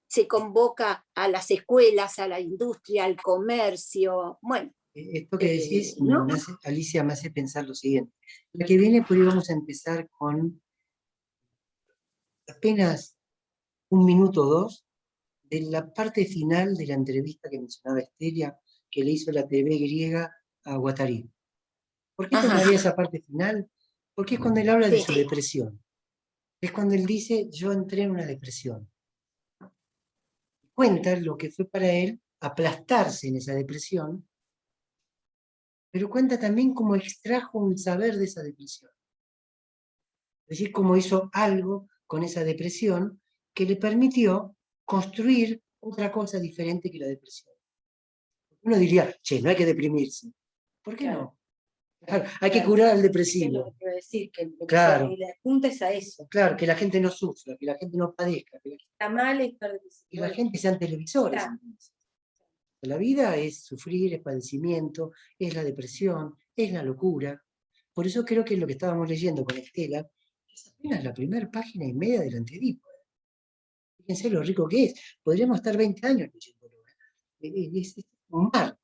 se convoca a las escuelas, a la industria, al comercio, bueno. Esto que decís, ¿no? Alicia, me hace pensar lo siguiente. La que viene, por ahí vamos a empezar con apenas 1 minuto o 2 de la parte final de la entrevista que mencionaba Estelia, que le hizo la TV griega a Guattari. ¿Por qué tomaría esa parte final? Porque es cuando él habla de su depresión. Es cuando él dice, yo entré en una depresión. Cuenta lo que fue para él aplastarse en esa depresión, pero cuenta también cómo extrajo un saber de esa depresión. Es decir, cómo hizo algo con esa depresión que le permitió construir otra cosa diferente que la depresión. Uno diría, che, no hay que deprimirse. ¿Por qué no? Claro, hay que curar al depresivo. Es lo que quiero decir, que claro. le apunta es a eso. Claro, que la gente no sufra, que la gente no padezca. Que está mal estar depresivo. Y la gente sean televisores. Claro. La vida es sufrir, es padecimiento, es la depresión, es la locura. Por eso creo que lo que estábamos leyendo con Estela es apenas la primera página y media del anteedipo. Fíjense lo rico que es. Podríamos estar 20 años leyéndolo. Es un mar.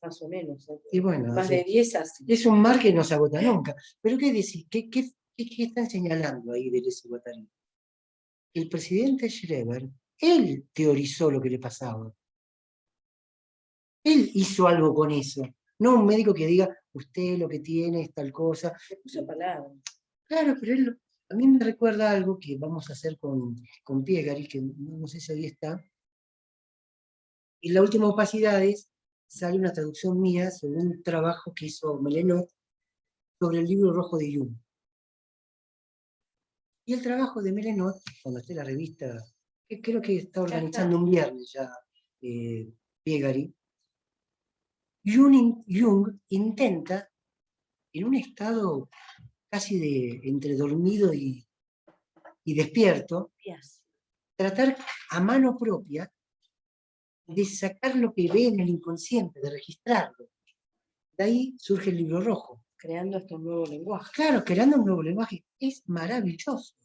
Más o menos. Y bueno, más de 10 así. Es un mar que no se agota nunca. Pero ¿qué decís? ¿Qué están señalando ahí de ese Guattari? El presidente Schreber, él teorizó lo que le pasaba. Él hizo algo con eso. No un médico que diga, usted lo que tiene es tal cosa. Le puso palabras. Claro, pero él A mí me recuerda algo que vamos a hacer con Piegari, que no sé si ahí está. En la última Opacidades sale una traducción mía sobre un trabajo que hizo Melenot sobre el libro rojo de Jung. Y el trabajo de Melenot, cuando esté la revista, que creo que está organizando un viernes ya, Piegari, Jung intenta, en un estado casi de entre dormido y despierto, tratar a mano propia de sacar lo que ve en el inconsciente, de registrarlo. De ahí surge el libro rojo. Creando este nuevo lenguaje. Claro, creando un nuevo lenguaje. Es maravilloso.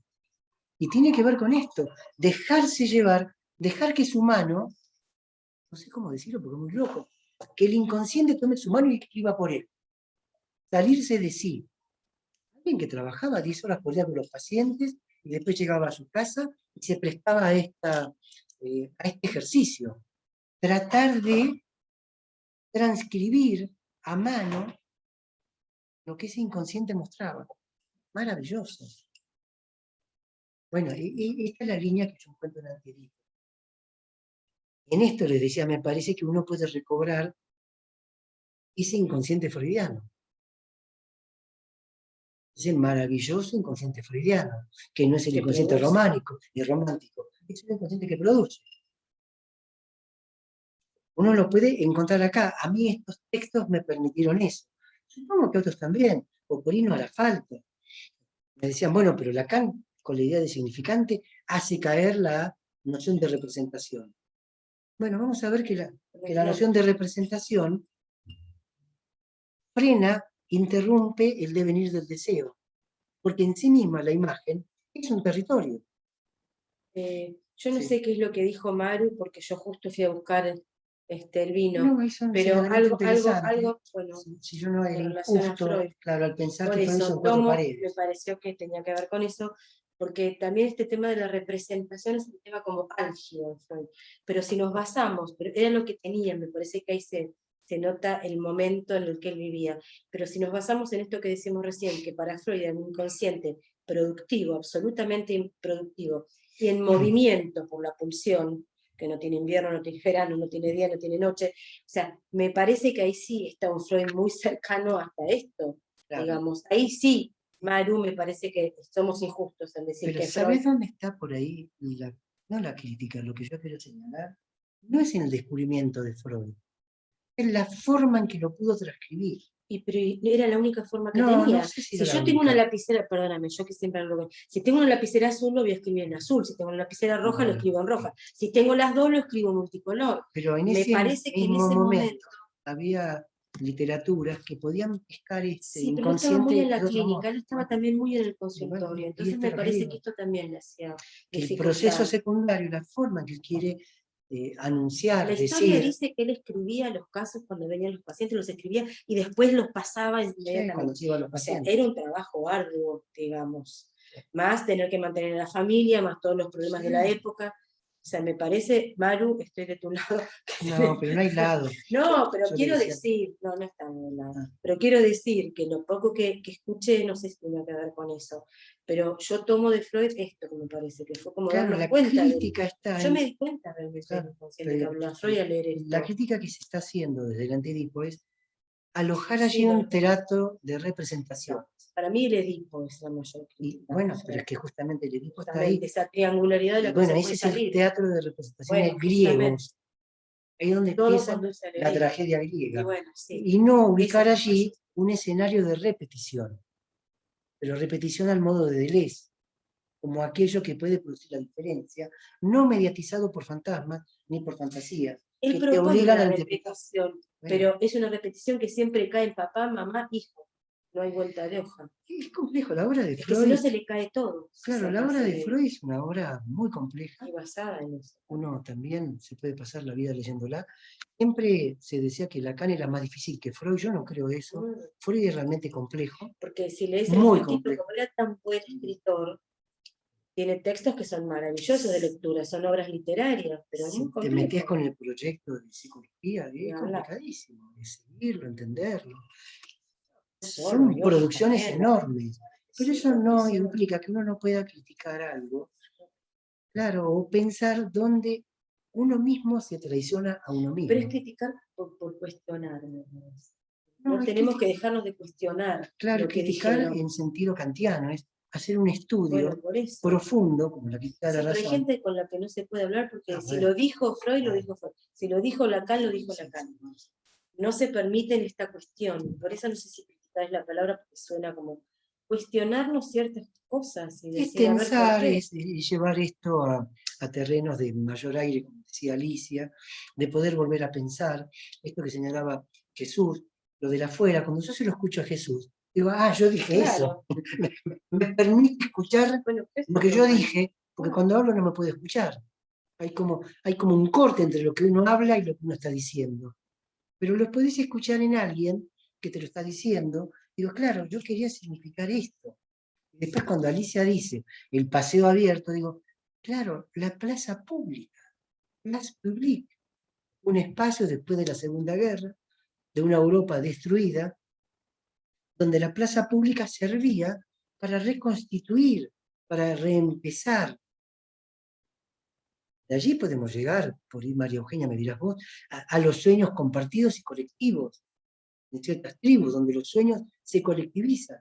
Y tiene que ver con esto, dejarse llevar, dejar que su mano, no sé cómo decirlo porque es muy loco, que el inconsciente tome su mano y escriba por él. Salirse de sí. Alguien que trabajaba 10 horas por día con los pacientes y después llegaba a su casa y se prestaba a este ejercicio. Tratar de transcribir a mano lo que ese inconsciente mostraba. Maravilloso. Bueno, esta es la línea que yo encuentro en Antiedipo. En esto les decía, me parece que uno puede recobrar ese inconsciente freudiano. Ese maravilloso inconsciente freudiano, que no es el inconsciente romántico, es un inconsciente que produce. Uno lo puede encontrar acá. A mí estos textos me permitieron eso. Supongo que otros también, o por ahí no hará falta. Me decían, bueno, pero Lacan, con la idea de significante, hace caer la noción de representación. Bueno, vamos a ver que la noción de representación frena, interrumpe el devenir del deseo, porque en sí misma la imagen es un territorio. Yo no sé qué es lo que dijo Maru, porque yo justo fui a buscar el vino, No, eso no pero algo, bueno, si yo no era en relación a injusto, Freud. claro, al pensar Por que Freud eso, son cuatro paredes. me pareció que tenía que ver con eso, porque también este tema de la representación es un tema como álgido en Freud. Pero si nos basamos, pero era lo que tenía, me parece que ahí se nota el momento en el que él vivía. Pero si nos basamos en esto que decimos recién, que para Freud era un inconsciente productivo, absolutamente improductivo, y en movimiento por la pulsión, que no tiene invierno, no tiene verano, no tiene día, no tiene noche, o sea, me parece que ahí sí está un Freud muy cercano hasta esto. Claro. Digamos, ahí sí, Maru, me parece que somos injustos en decir. Pero que ¿sabes Freud... dónde está por ahí no la crítica? Lo que yo quiero señalar no es en el descubrimiento de Freud, es la forma en que lo pudo transcribir. Pero era la única forma que tenía. No sé si yo tengo una lapicera, perdóname, yo que siempre lo veo, si tengo una lapicera azul lo voy a escribir en azul, si tengo una lapicera roja lo escribo en roja, si tengo las dos lo escribo en multicolor. Pero en me parece que en ese momento había literaturas que podían pescar sí, pero inconsciente. él estaba muy en la clínica, él estaba también muy en el consultorio, entonces me parece que esto también le hacía el proceso secundario, la forma que él quiere anunciar, la historia dice que él escribía los casos cuando venían los pacientes, los escribía y después los pasaba inmediatamente. Sí, los pacientes. O sea, era un trabajo arduo, digamos, más tener que mantener a la familia, más todos los problemas de la época. O sea, me parece, Maru, estoy de tu lado. No, pero no hay lado. No, pero quiero decir, no está en lado, pero quiero decir que lo poco que escuché, no sé si tiene que ver con eso, pero yo tomo de Freud esto que me parece, que fue como darnos cuenta. Yo me di cuenta realmente del inconsciente que hablaba Freud al leer esto. La crítica que se está haciendo desde el Antiedipo es alojar allí un teatro de representación. Para mí el Edipo es la mayor crítica. Bueno, pero es que justamente el Edipo está ahí. Esa triangularidad de la que se puede ese es el teatro de representaciones griegos. Ahí es donde empieza la tragedia griega. Y no ubicar allí un escenario de repetición. Pero repetición al modo de Deleuze, como aquello que puede producir la diferencia, no mediatizado por fantasmas ni por fantasías. Él propone la repetición, pero es una repetición que siempre cae en papá, mamá, hijo. No hay vuelta de hoja. Es complejo, la obra de Freud. Que si no se le cae todo. Claro, la obra de Freud es una obra muy compleja. Y basada en eso. Uno también se puede pasar la vida leyéndola. Siempre se decía que Lacan era más difícil que Freud, yo no creo eso. Freud es realmente complejo. Porque si lees muy el complejo. como era tan buen escritor, tiene textos que son maravillosos de lectura, son obras literarias, pero si te metes con el proyecto de psicología, es complicadísimo, de seguirlo, entenderlo. Son producciones enormes. Pero eso no implica que uno no pueda criticar algo, claro, o pensar dónde uno mismo se traiciona a uno mismo. Pero es criticar por cuestionar. No es tenemos que dejarnos de cuestionar. Claro, lo que criticar dijeron. en sentido kantiano, es hacer un estudio Bueno, por eso. profundo, como la crítica de Sí, la pero hay razón. gente con la que no se puede hablar porque si bueno. lo dijo Freud, lo dijo Freud. Si lo dijo Lacan, lo dijo Lacan. No se permiten esta cuestión. Por eso no sé si criticar es la palabra, porque suena como cuestionarnos ciertas cosas. Y Es decir, a ver, ¿por tensar, qué? es llevar esto a terrenos de mayor aire, como decía Alicia, de poder volver a pensar, esto que señalaba Jesús, lo de la afuera, cuando yo se lo escucho a Jesús, digo, yo dije Claro. eso, me permite escuchar Bueno, eso lo que es yo normal. dije, porque cuando hablo no me puedo escuchar. Hay como un corte entre lo que uno habla y lo que uno está diciendo. Pero lo podés escuchar en alguien que te lo está diciendo, digo, claro, yo quería significar esto. Después cuando Alicia dice el paseo abierto, digo, claro, la plaza pública, place publique, un espacio después de la Segunda Guerra, de una Europa destruida, donde la plaza pública servía para reconstituir, para reempezar. De allí podemos llegar, por ahí María Eugenia me dirás vos, a los sueños compartidos y colectivos, de ciertas tribus, donde los sueños se colectivizan.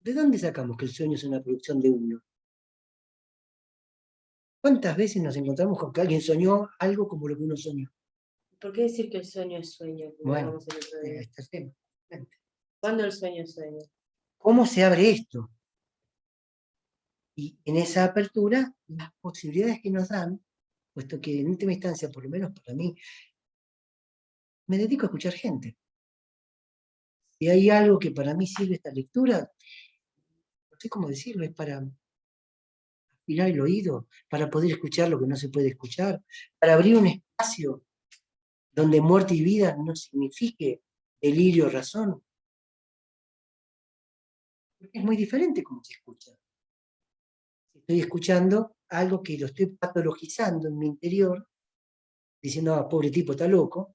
¿De dónde sacamos que el sueño es una producción de uno? ¿Cuántas veces nos encontramos con que alguien soñó algo como lo que uno soñó? ¿Por qué decir que el sueño es sueño? Bueno, Este este es el tema. ¿Cuándo el sueño es sueño? ¿Cómo se abre esto? Y en esa apertura, las posibilidades que nos dan, puesto que en última instancia, por lo menos para mí, me dedico a escuchar gente. Si hay algo que para mí sirve esta lectura, no sé cómo decirlo, es para afinar el oído, para poder escuchar lo que no se puede escuchar, para abrir un espacio donde muerte y vida no signifique delirio o razón. Porque es muy diferente cómo se escucha. Estoy escuchando algo que lo estoy patologizando en mi interior, diciendo, pobre tipo, está loco,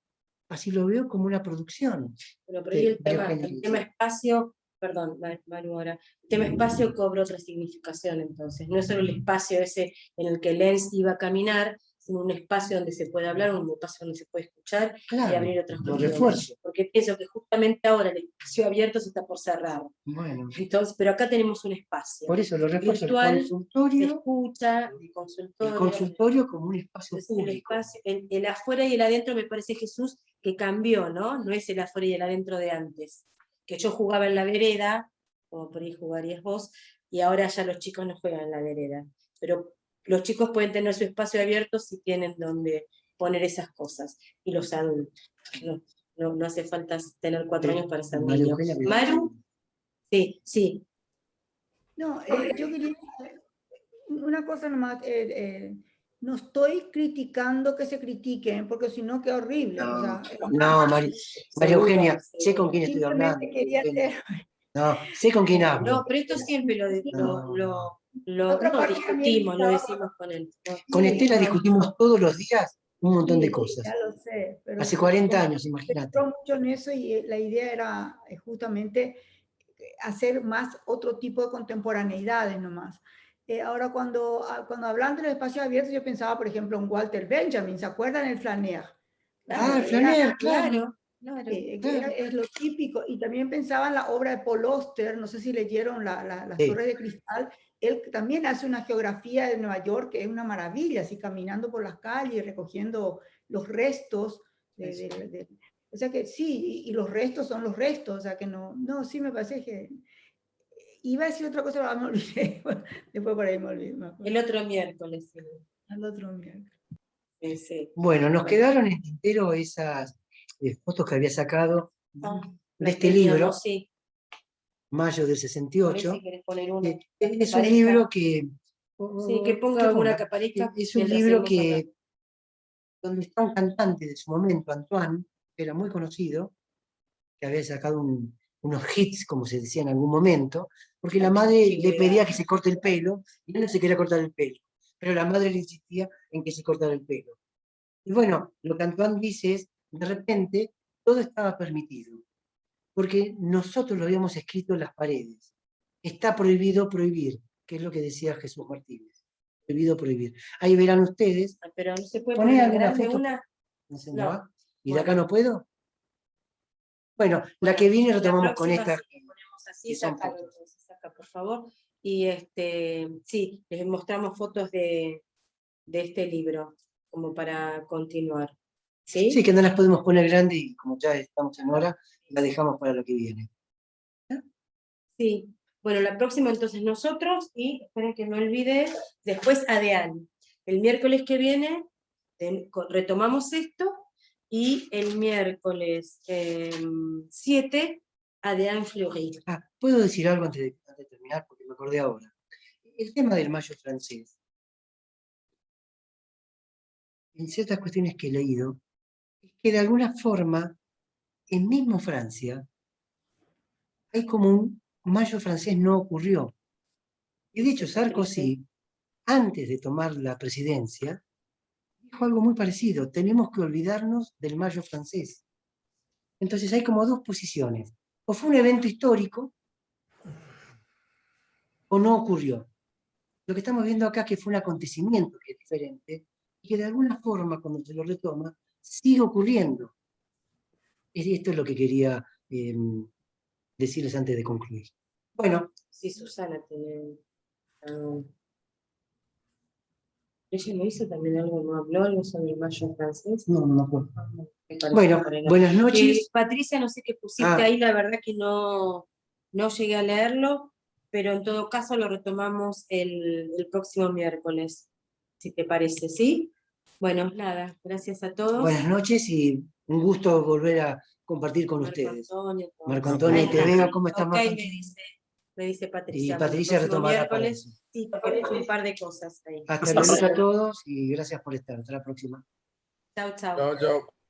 así lo veo como una producción. Bueno, pero ahí el tema espacio, perdón, Manu, ahora, el tema espacio cobra otra significación entonces, no es solo el espacio ese en el que Lenz iba a caminar, sino un espacio donde se puede hablar, un espacio donde se puede escuchar, y abrir otras cuestiones. Porque pienso que justamente ahora el espacio abierto se está por cerrar. Bueno. Entonces, pero acá tenemos un espacio. Por eso lo refuerzo, virtual, el consultorio. se escucha, el consultorio. El consultorio como un espacio público. El afuera y el adentro me parece, Jesús, que cambió, ¿no? No es el afuera y el adentro de antes. Que yo jugaba en la vereda, como por ahí jugarías vos, y ahora ya los chicos no juegan en la vereda. Pero los chicos pueden tener su espacio abierto si tienen donde poner esas cosas. Y los adultos. No hace falta tener 4 años para ser niño. Maru, sí. No, yo quería una cosa nomás. No estoy criticando que se critiquen, porque si no queda horrible. No, o sea, no María Eugenia, sé con quién estoy hablando. Quería hacer... No, sé con quién hablo. No, pero esto siempre lo discutimos, lo decimos con él. Con Estela discutimos todos los días un montón de cosas. Ya lo sé. Pero hace 40 años, imagínate. Me mucho en eso y la idea era justamente hacer más otro tipo de contemporaneidades nomás. Ahora, cuando hablan de los espacios abiertos, yo pensaba, por ejemplo, en Walter Benjamin, ¿se acuerdan? El Flaner. El Flaner, claro. Es lo típico. Y también pensaba en la obra de Paul Auster, no sé si leyeron las Torres de Cristal. Él también hace una geografía de Nueva York que es una maravilla, así caminando por las calles, recogiendo los restos. O sea que sí, y los restos son los restos, o sea que no, sí me parece que... Iba a decir otra cosa, pero me olvidé. Después por ahí me olvidé. El otro miércoles. El otro miércoles. Sí. Bueno, nos quedaron en tintero esas fotos que había sacado de este libro, sí. mayo del 68. Si querés poner uno. Es un libro que... Sí, que ponga una que aparezca. Es un libro donde está un cantante de su momento, Antoine, que era muy conocido, que había sacado unos hits, como se decía en algún momento, porque la madre le pedía que se corte el pelo, y él no se quería cortar el pelo, pero la madre le insistía en que se cortara el pelo. Y bueno, lo que Antoine dice es, de repente, todo estaba permitido, porque nosotros lo habíamos escrito en las paredes. está prohibido prohibir, que es lo que decía Jesús Martínez. Prohibido prohibir. Ahí verán ustedes. Pero no se puede ¿Poner poner alguna grande foto? una. No sé, No. ¿no? ¿Y de acá Bueno. no puedo? Bueno, la Bueno, que viene la retomamos con próxima esta. sí, ponemos así, que son sácalo, fotos. entonces, saca, por favor. Y sí, les mostramos fotos de este libro, como para continuar. ¿Sí? Sí, que no las podemos poner grandes y como ya estamos en hora, la dejamos para lo que viene. Sí. Bueno, la próxima entonces nosotros, y esperen que no olvide, después Adean. El miércoles que viene retomamos esto, y el miércoles 7, Adean Fleury. ¿Puedo decir algo antes de terminar? Porque me acordé ahora. El tema del mayo francés. En ciertas cuestiones que he leído, es que de alguna forma, en mismo Francia, hay como un mayo francés no ocurrió. Y de hecho, Sarkozy, antes de tomar la presidencia, dijo algo muy parecido: tenemos que olvidarnos del mayo francés. Entonces hay como dos posiciones: o fue un evento histórico, o no ocurrió. Lo que estamos viendo acá que fue un acontecimiento que es diferente, y que de alguna forma, cuando se lo retoma, sigue ocurriendo. Esto es lo que quería decirles antes de concluir. Bueno. Sí, Susana tiene... ¿Ella no hizo también algo, no habló algo sobre el mayo francés? No me acuerdo. Bueno, buenas noches. Patricia, no sé qué pusiste ahí, la verdad que no llegué a leerlo, pero en todo caso lo retomamos el próximo miércoles, si te parece, ¿sí? Bueno, nada, gracias a todos. Buenas noches y un gusto volver a compartir con ustedes. Marco Antonio, te veo, ¿cómo estás, Marco Antonio? Me dice Patricia. Y Patricia retomará para eso. Sí, porque hay un par de cosas ahí. Hasta luego a todos y gracias por estar. Hasta la próxima. Chao, chao. Chao, chao.